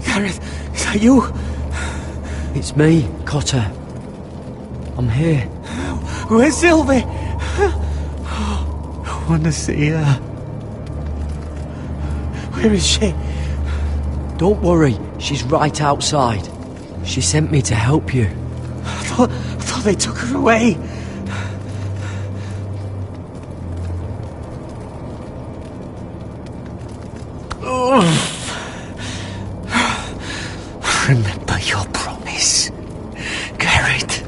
Garrett, is that you? It's me, Cotter. I'm here. Where's Sylvie? I want to see her. Where is she? Don't worry, she's right outside. She sent me to help you. I thought they took her away. Remember your promise, Garrett.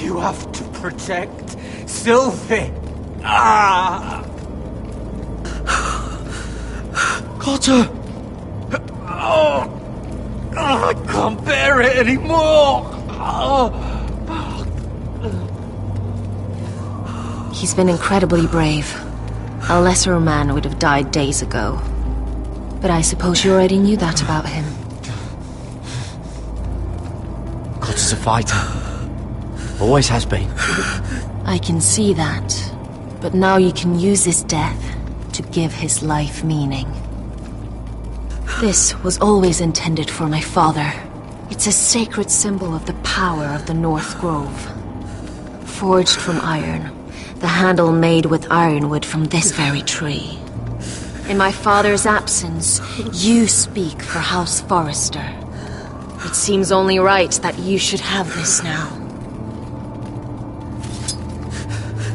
You have to protect Sylvie. Got her. I can't bear it anymore. He's been incredibly brave. A lesser man would have died days ago. But I suppose you already knew that about him. Cotter's a fighter. Always has been. I can see that. But now you can use his death to give his life meaning. This was always intended for my father. It's a sacred symbol of the power of the North Grove. Forged from iron, the handle made with ironwood from this very tree. In my father's absence, you speak for House Forrester. It seems only right that you should have this now.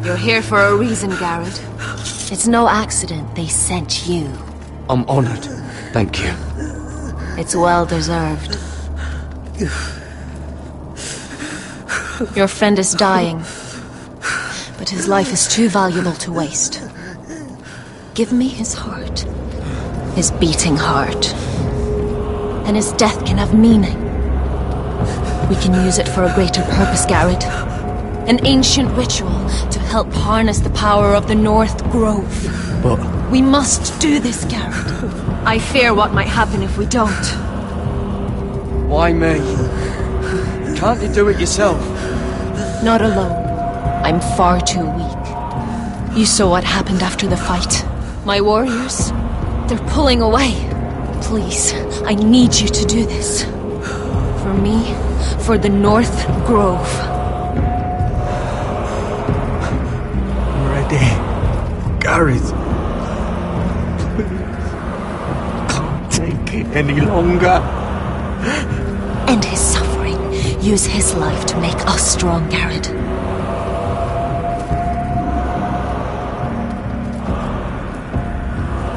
You're here for a reason, Garrett. It's no accident they sent you. I'm honored. Thank you. It's well deserved. Your friend is dying, but his life is too valuable to waste. Give me his heart. His beating heart. And his death can have meaning. We can use it for a greater purpose, Garrett. An ancient ritual to help harness the power of the North Grove. But... we must do this, Garrett. I fear what might happen if we don't. Why me? Can't you do it yourself? Not alone. I'm far too weak. You saw what happened after the fight. My warriors, they're pulling away. Please, I need you to do this. For me, for the North Grove. I'm ready. Garrett. Can't take it any longer. End his suffering. Use his life to make us strong, Garrett.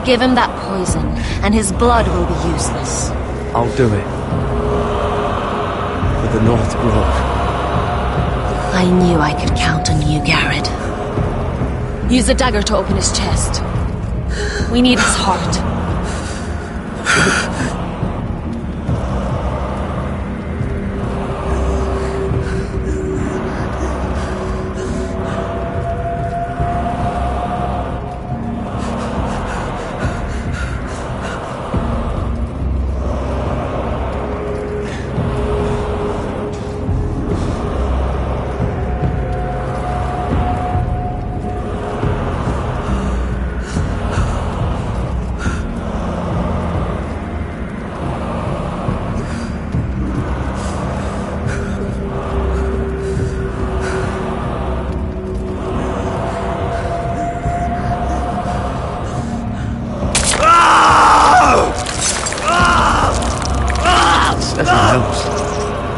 Give him that poison, and his blood will be useless. I'll do it. For the North Grove. I knew I could count on you, Garrett. Use the dagger to open his chest. We need his heart.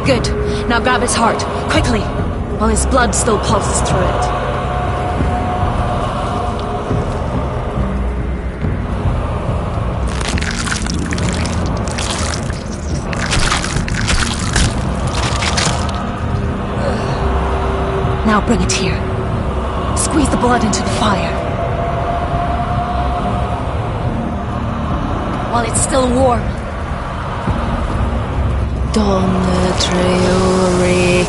Good. Now grab his heart, quickly, while his blood still pulses through it. Now bring it here. Squeeze the blood into the fire. While it's still warm. Donne treurigheid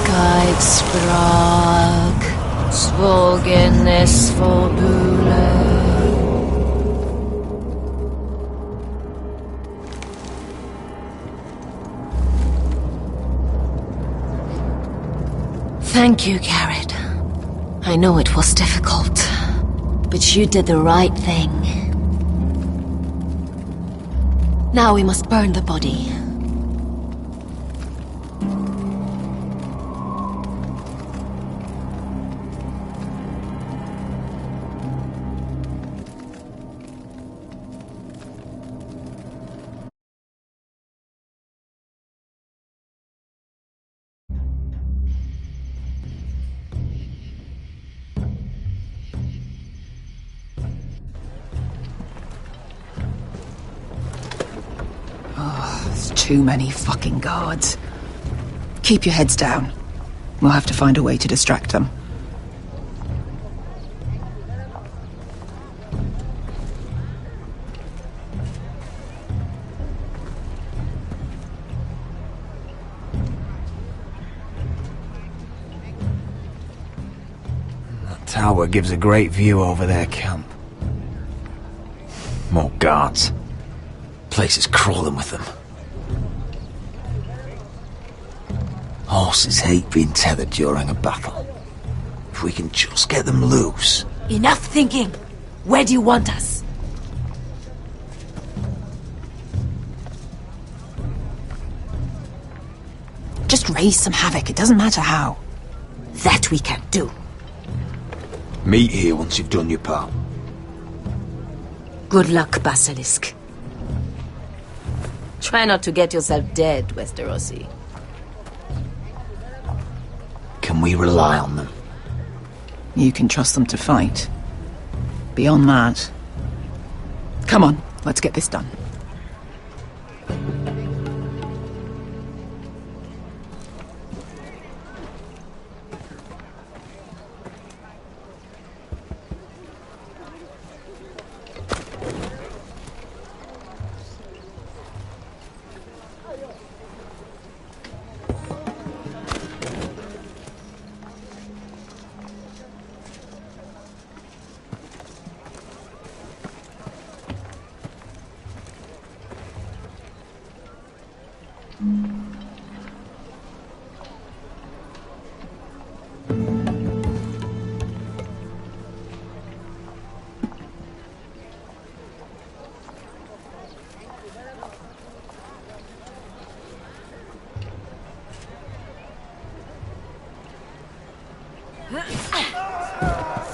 sprak, zwogenes volbule. Thank you, Garrett. I know it was difficult, but you did the right thing. Now we must burn the body. too many fucking guards. Keep your heads down. We'll have to find a way to distract them. That tower gives a great view over their camp. More guards. Place is crawling with them. Horses hate being tethered during a battle. If we can just get them loose... Enough thinking! Where do you want us? Just raise some havoc, it doesn't matter how. That we can do. Meet here once you've done your part. Good luck, Basilisk. Try not to get yourself dead, Westerosi. Can we rely on them? You can trust them to fight. Beyond that... Come on, let's get this done.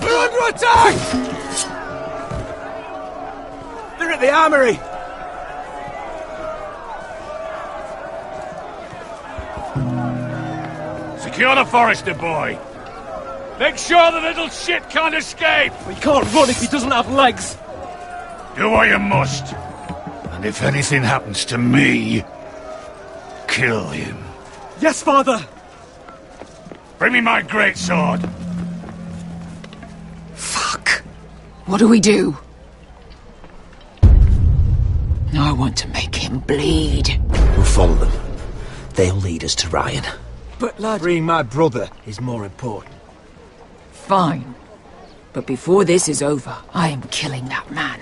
We're under attack! They're at the armory! Secure the Forester boy. Make sure the little shit can't escape. We can't run if he doesn't have legs. Do what you must. And if anything happens to me, kill him. Yes, father! Bring me my greatsword. Fuck. What do we do? I want to make him bleed. We'll follow them. They'll lead us to Ryan. But lad... Freeing my brother is more important. Fine. But before this is over, I am killing that man.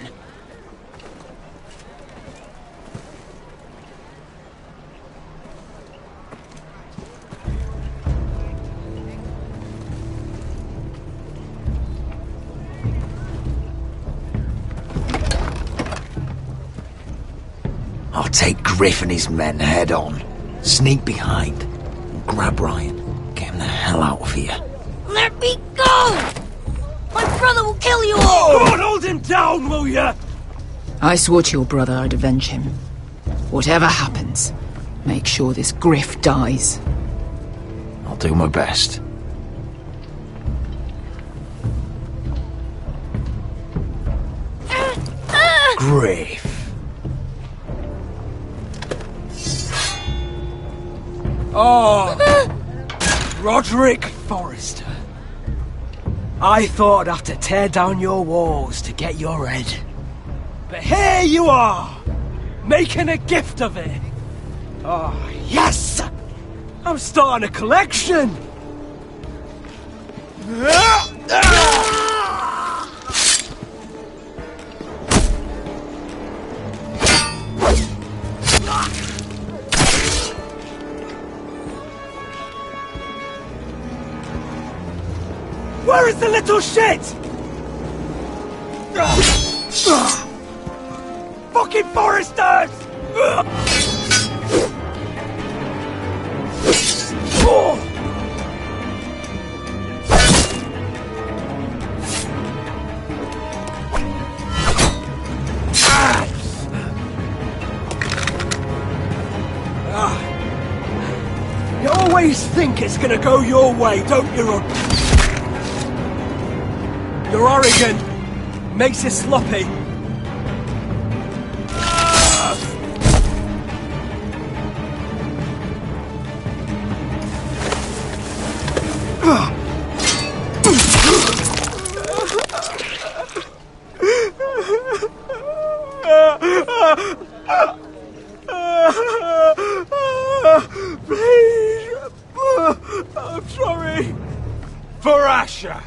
I'll take Griff and his men head on. Sneak behind. And grab Ryan. Get him the hell out of here. Let me go! My brother will kill you all! Go on, hold him down, will ya? I swore to your brother I'd avenge him. Whatever happens, make sure this Griff dies. I'll do my best. Griff. Oh! Roderick Forrester. I thought I'd have to tear down your walls to get your head. But here you are! Making a gift of it! Oh, yes! I'm starting a collection! Where is the little shit? Fucking Foresters! You always think it's gonna go your way, don't you, Rod? You're arrogant. Makes you sloppy. Please! I'm sorry! For Asher!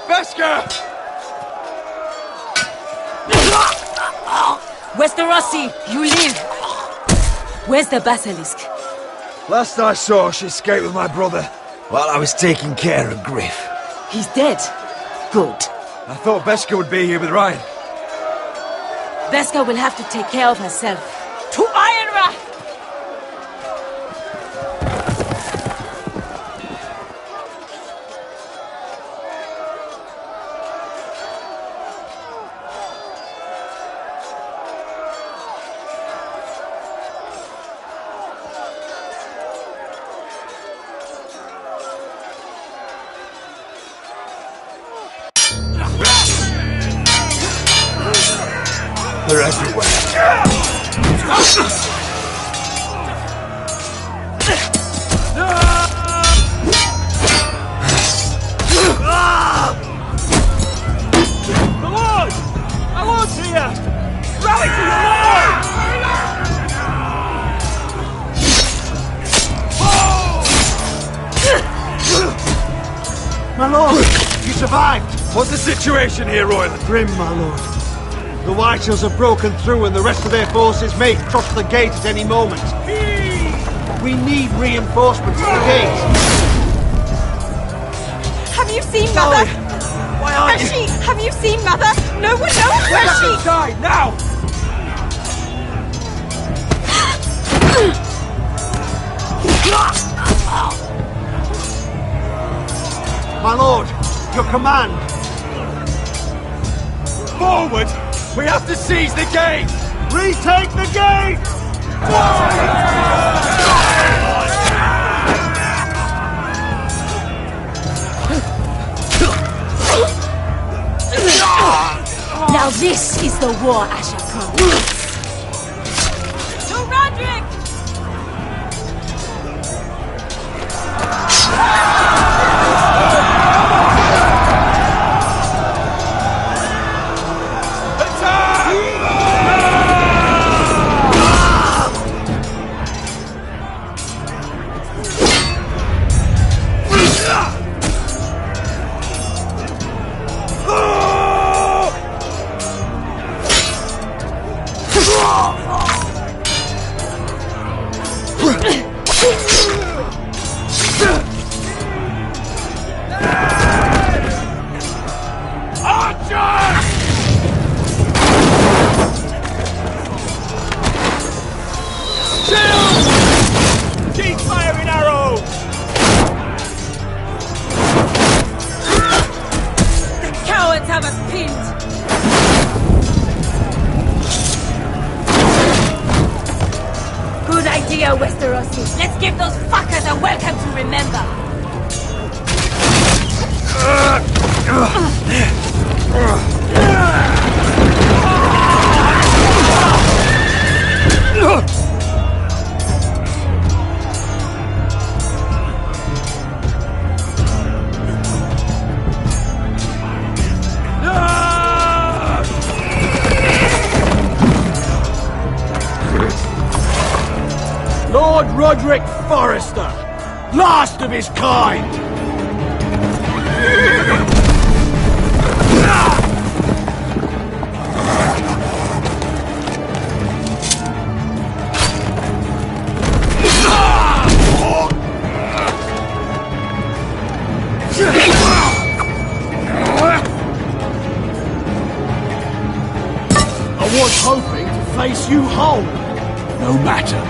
Veska! Westerosi, you live! Where's the basilisk? Last I saw, she escaped with my brother. While I was taking care of Griff. He's dead. Good. I thought Veska would be here with Ryan. Veska will have to take care of herself. To Ironrath! They're everywhere. The Lord! Our Lord's here! Rally to the Lord! My lord, you survived. What's the situation here, Royal? Grim, my lord. The White Hills have broken through and the rest of their forces may cross the gate at any moment. We need reinforcements at the gate. Have you seen Mother? Why aren't Has she? Have you seen Mother? No one knows where she... Die, now! My lord, your command. Forward! We have to seize the gate! Retake the gate! Now this is the war Asher promised. To Roderick! Keep firing arrows! The cowards have us pinned! Good idea, Westerosi. Let's give those fuckers a welcome to remember. Lord Roderick Forrester, last of his kind! I was hoping to face you whole. no matter.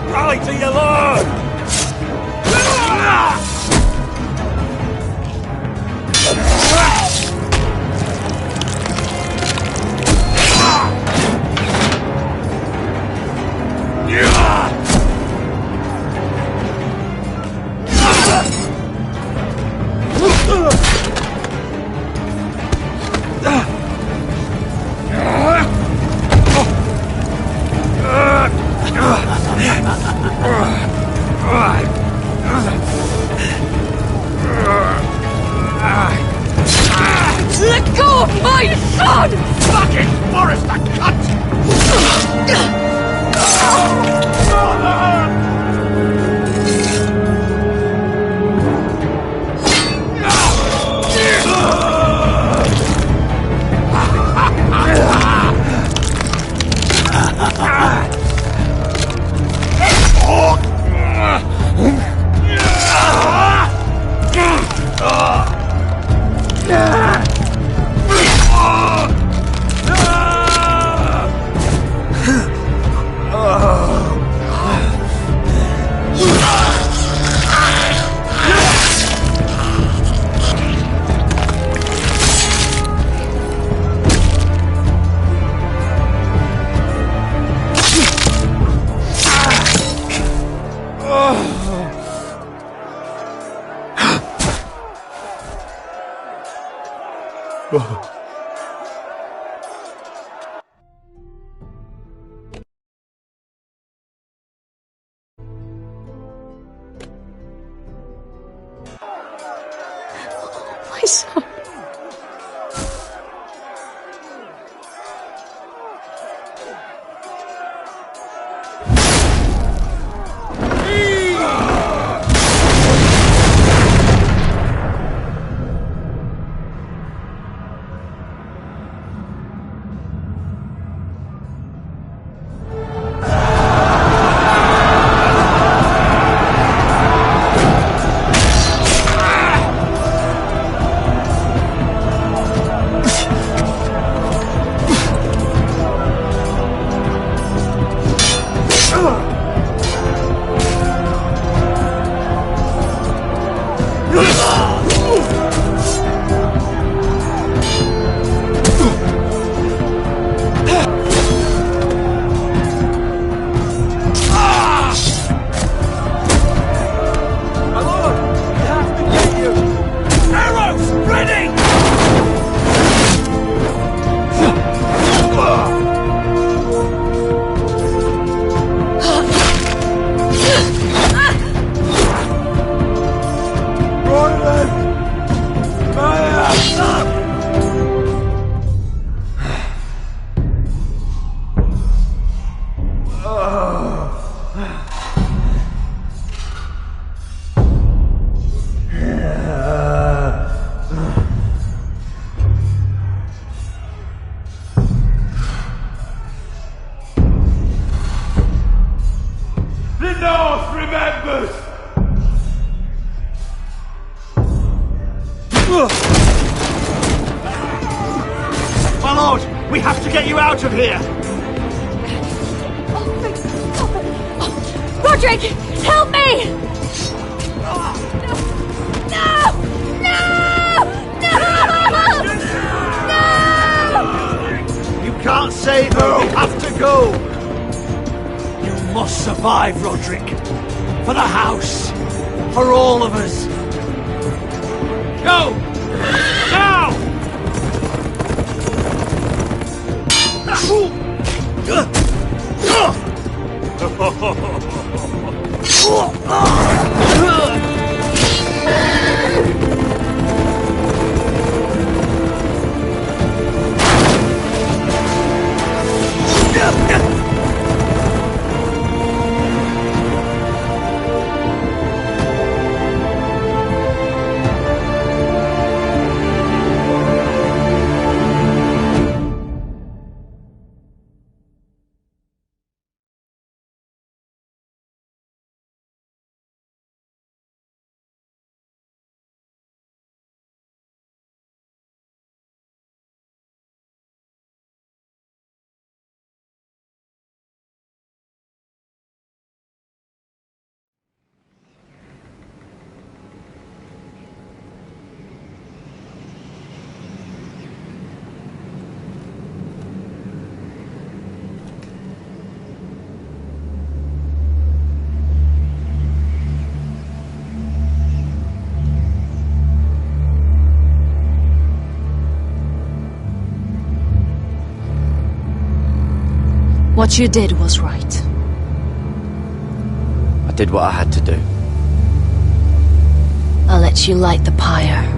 Rally to your lord! Let go of my son! Fucking Forrester, cunt! My son. The North remembers! My lord, we have to get you out of here! Roderick, help me! No! No! No! You can't save her, we have to go! You must survive, Roderick. For the house. For all of us. Go! Now! What you did was right. I did what I had to do. I'll let you light the pyre.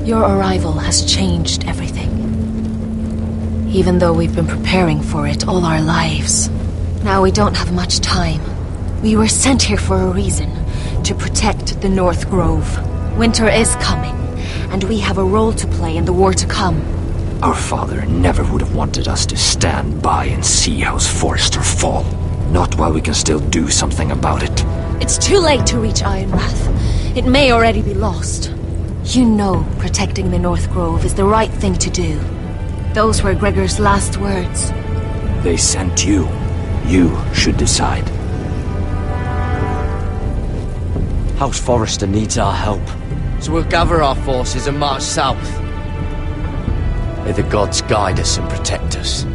Your arrival has changed everything. Even though we've been preparing for it all our lives. Now we don't have much time. We were sent here for a reason. To protect the North Grove. Winter is coming, and we have a role to play in the war to come. Our father never would have wanted us to stand by and see House Forrester fall. Not while we can still do something about it. It's too late to reach Ironwrath. It may already be lost. You know protecting the North Grove is the right thing to do. Those were Gregor's last words. They sent you. You should decide. House Forrester needs our help. So we'll gather our forces and march south. May the gods guide us and protect us.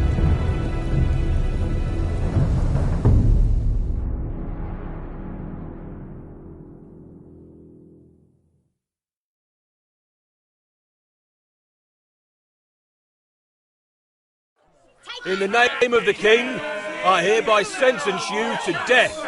In the name of the king, I hereby sentence you to death.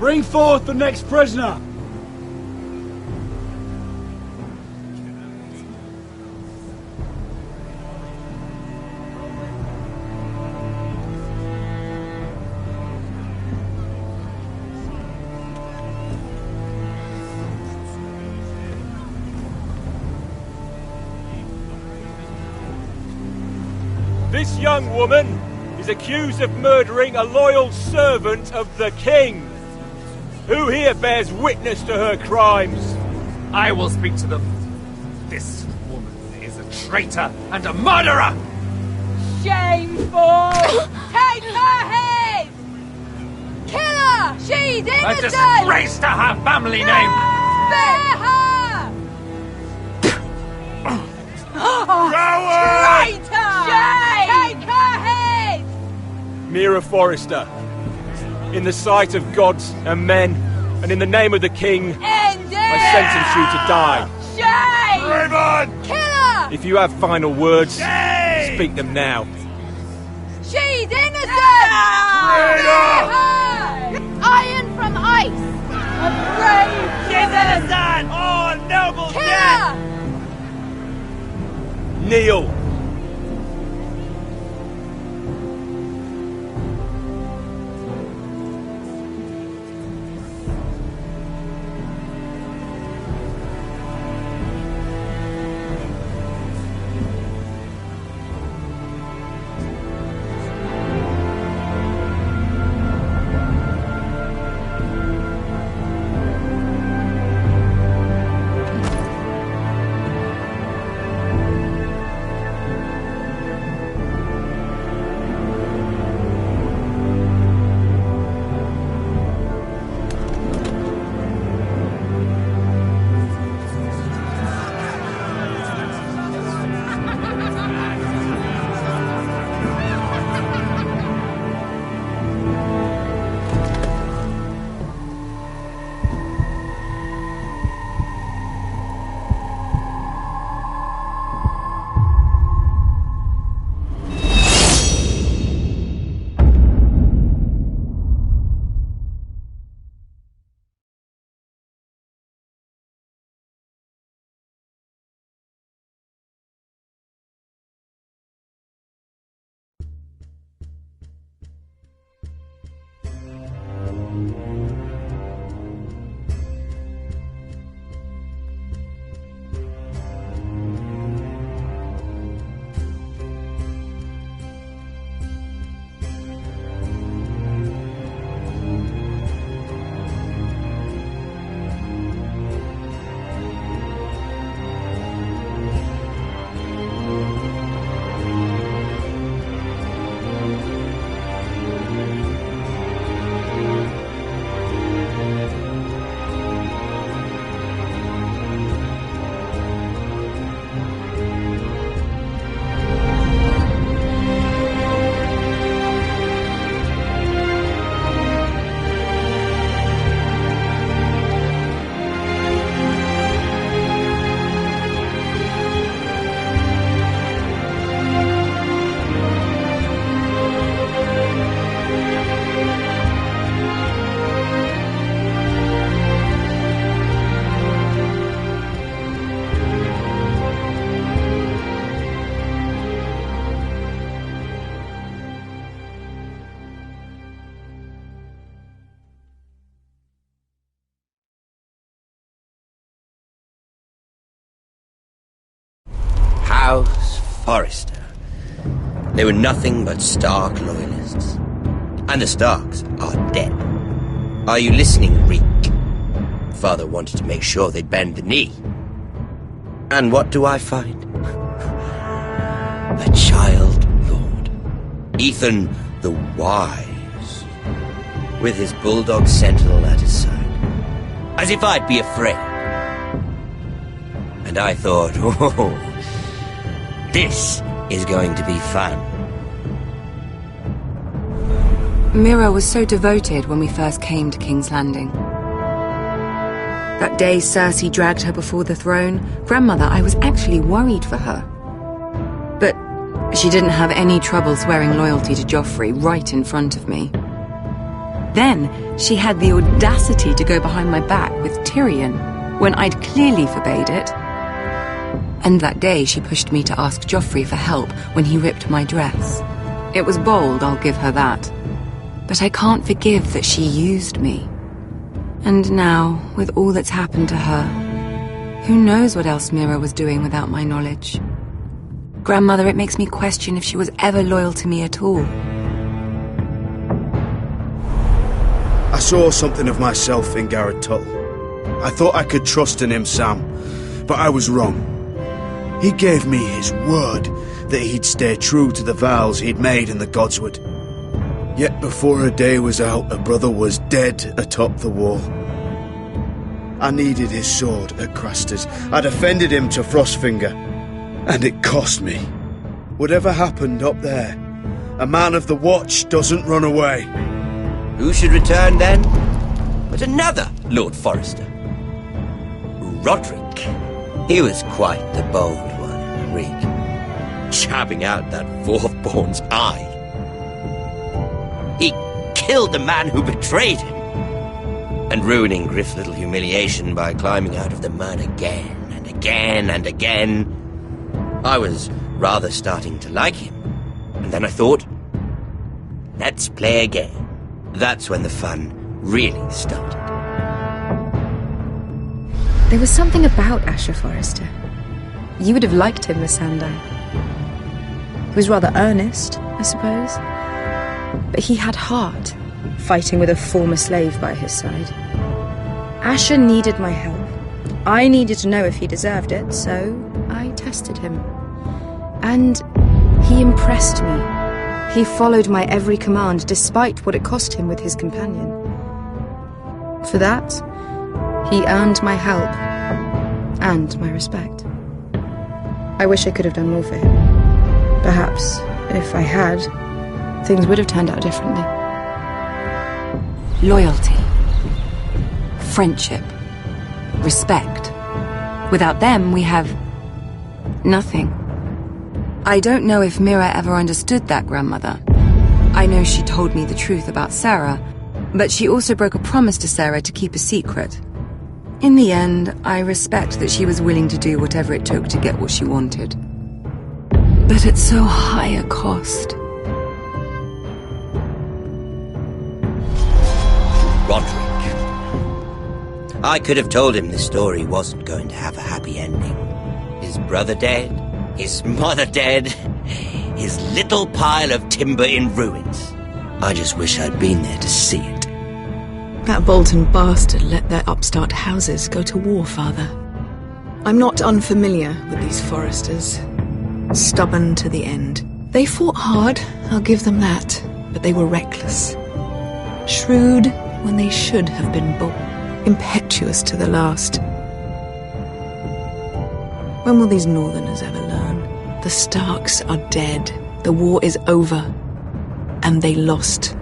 Bring forth the next prisoner! This young woman is accused of murdering a loyal servant of the king. Who here bears witness to her crimes? I will speak to them. This woman is a traitor and a murderer! Shameful! Take her head! Kill her! She's innocent! A disgrace to her family name! Spare her! Traitor! Shame! Take her head! Mira Forrester, in the sight of gods and men, and in the name of the king, I sentence you to die. Shame! Raven! Kill her! If you have final words, speak them now. She's innocent! Spare her! Iron from ice! A brave She's innocent! Oh, noble Kill death! her! Kneel! House Forrester. They were nothing but Stark loyalists. And the Starks are dead. Are you listening, Reek? Father wanted to make sure they'd bend the knee. And what do I find? A child lord. Ethan the Wise. With his bulldog sentinel at his side. As if I'd be afraid. And I thought, oh, this is going to be fun. Mira was so devoted when we first came to King's Landing. That day Cersei dragged her before the throne, Grandmother, I was actually worried for her. But she didn't have any trouble swearing loyalty to Joffrey right in front of me. Then she had the audacity to go behind my back with Tyrion when I'd clearly forbade it. And that day she pushed me to ask Joffrey for help when he ripped my dress. It was bold, I'll give her that. But I can't forgive that she used me. And now, with all that's happened to her, who knows what else Mira was doing without my knowledge? Grandmother, it makes me question if she was ever loyal to me at all. I saw something of myself in Garrett Tuttle. I thought I could trust in him, Sam, but I was wrong. He gave me his word that he'd stay true to the vows he'd made in the Godswood. Yet before a day was out, a brother was dead atop the wall. I needed his sword at Craster's. I defended him to Frostfinger, and it cost me. Whatever happened up there, a man of the Watch doesn't run away. Who should return then? But another Lord Forrester. Roderick. He was quite the bold one, Reek. Jabbing out that fourth-born's eye. He killed the man who betrayed him. And ruining Griff's little humiliation by climbing out of the mud again and again and again. I was rather starting to like him. And then I thought, let's play a game. That's when the fun really started. There was something about Asher Forrester. You would have liked him, Miss Sandine. He was rather earnest, I suppose. But he had heart, fighting with a former slave by his side. Asher needed my help. I needed to know if he deserved it, so I tested him. And he impressed me. He followed my every command, despite what it cost him with his companion. For that, he earned my help and my respect. I wish I could have done more for him. Perhaps, if I had, things would have turned out differently. Loyalty. Friendship. Respect. Without them, we have nothing. I don't know if Mira ever understood that, Grandmother. I know she told me the truth about Sarah, but she also broke a promise to Sarah to keep a secret. In the end, I respect that she was willing to do whatever it took to get what she wanted. But at so high a cost. Roderick. I could have told him this story wasn't going to have a happy ending. His brother dead, his mother dead, his little pile of timber in ruins. I just wish I'd been there to see it. That Bolton bastard let their upstart houses go to war, Father. I'm not unfamiliar with these Forresters. Stubborn to the end. They fought hard, I'll give them that, but they were reckless. Shrewd when they should have been bold. Impetuous to the last. When will these Northerners ever learn? The Starks are dead. The war is over. And they lost.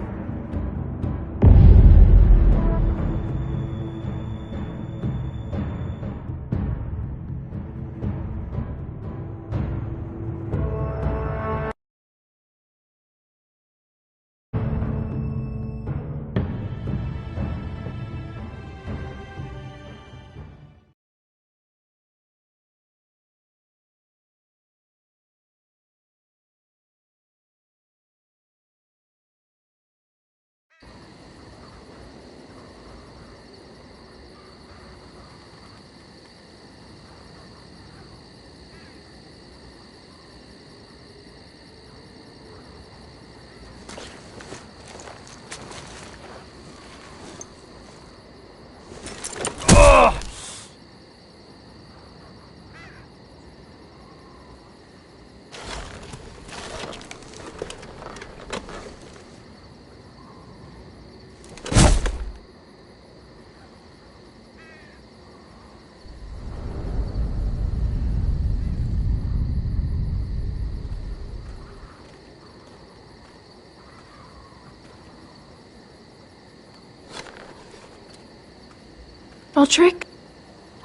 Roderick?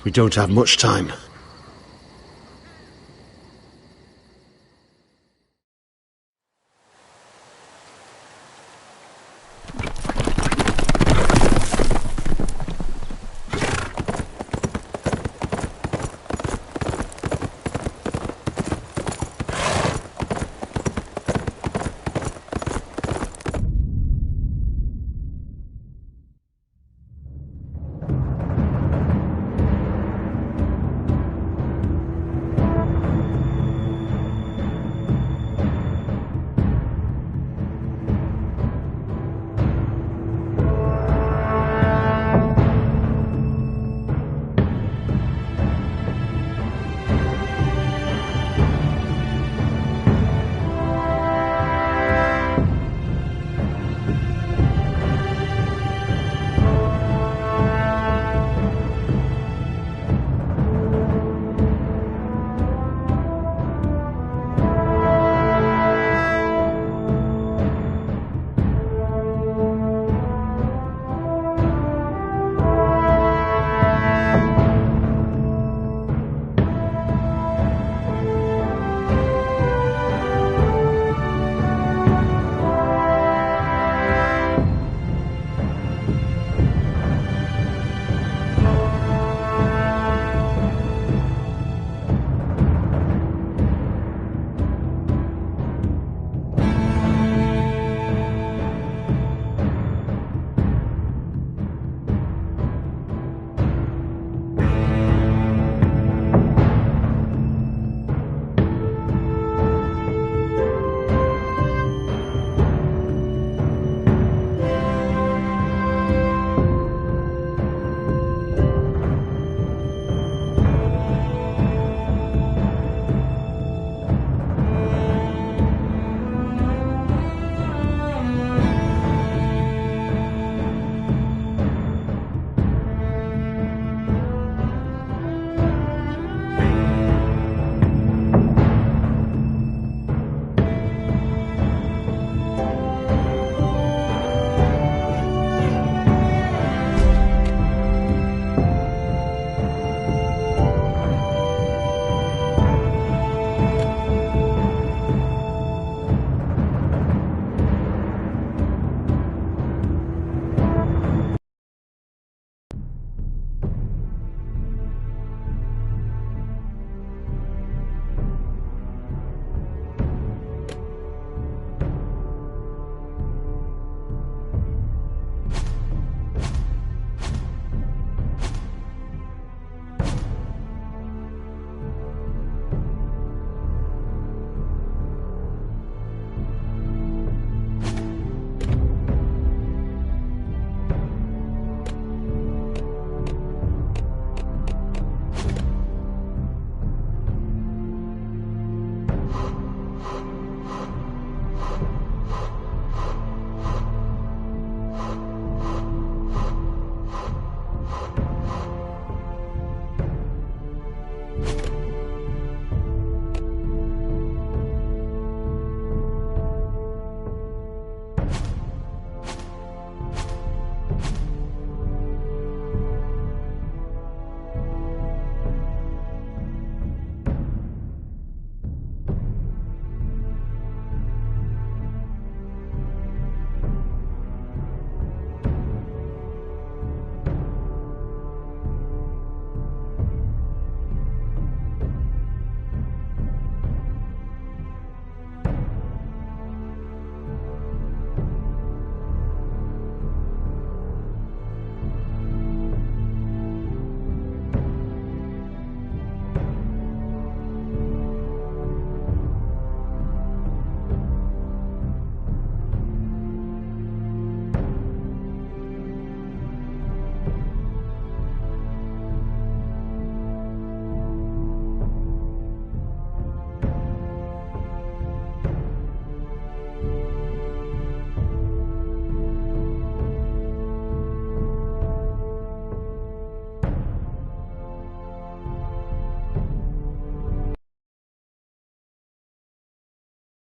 We don't have much time.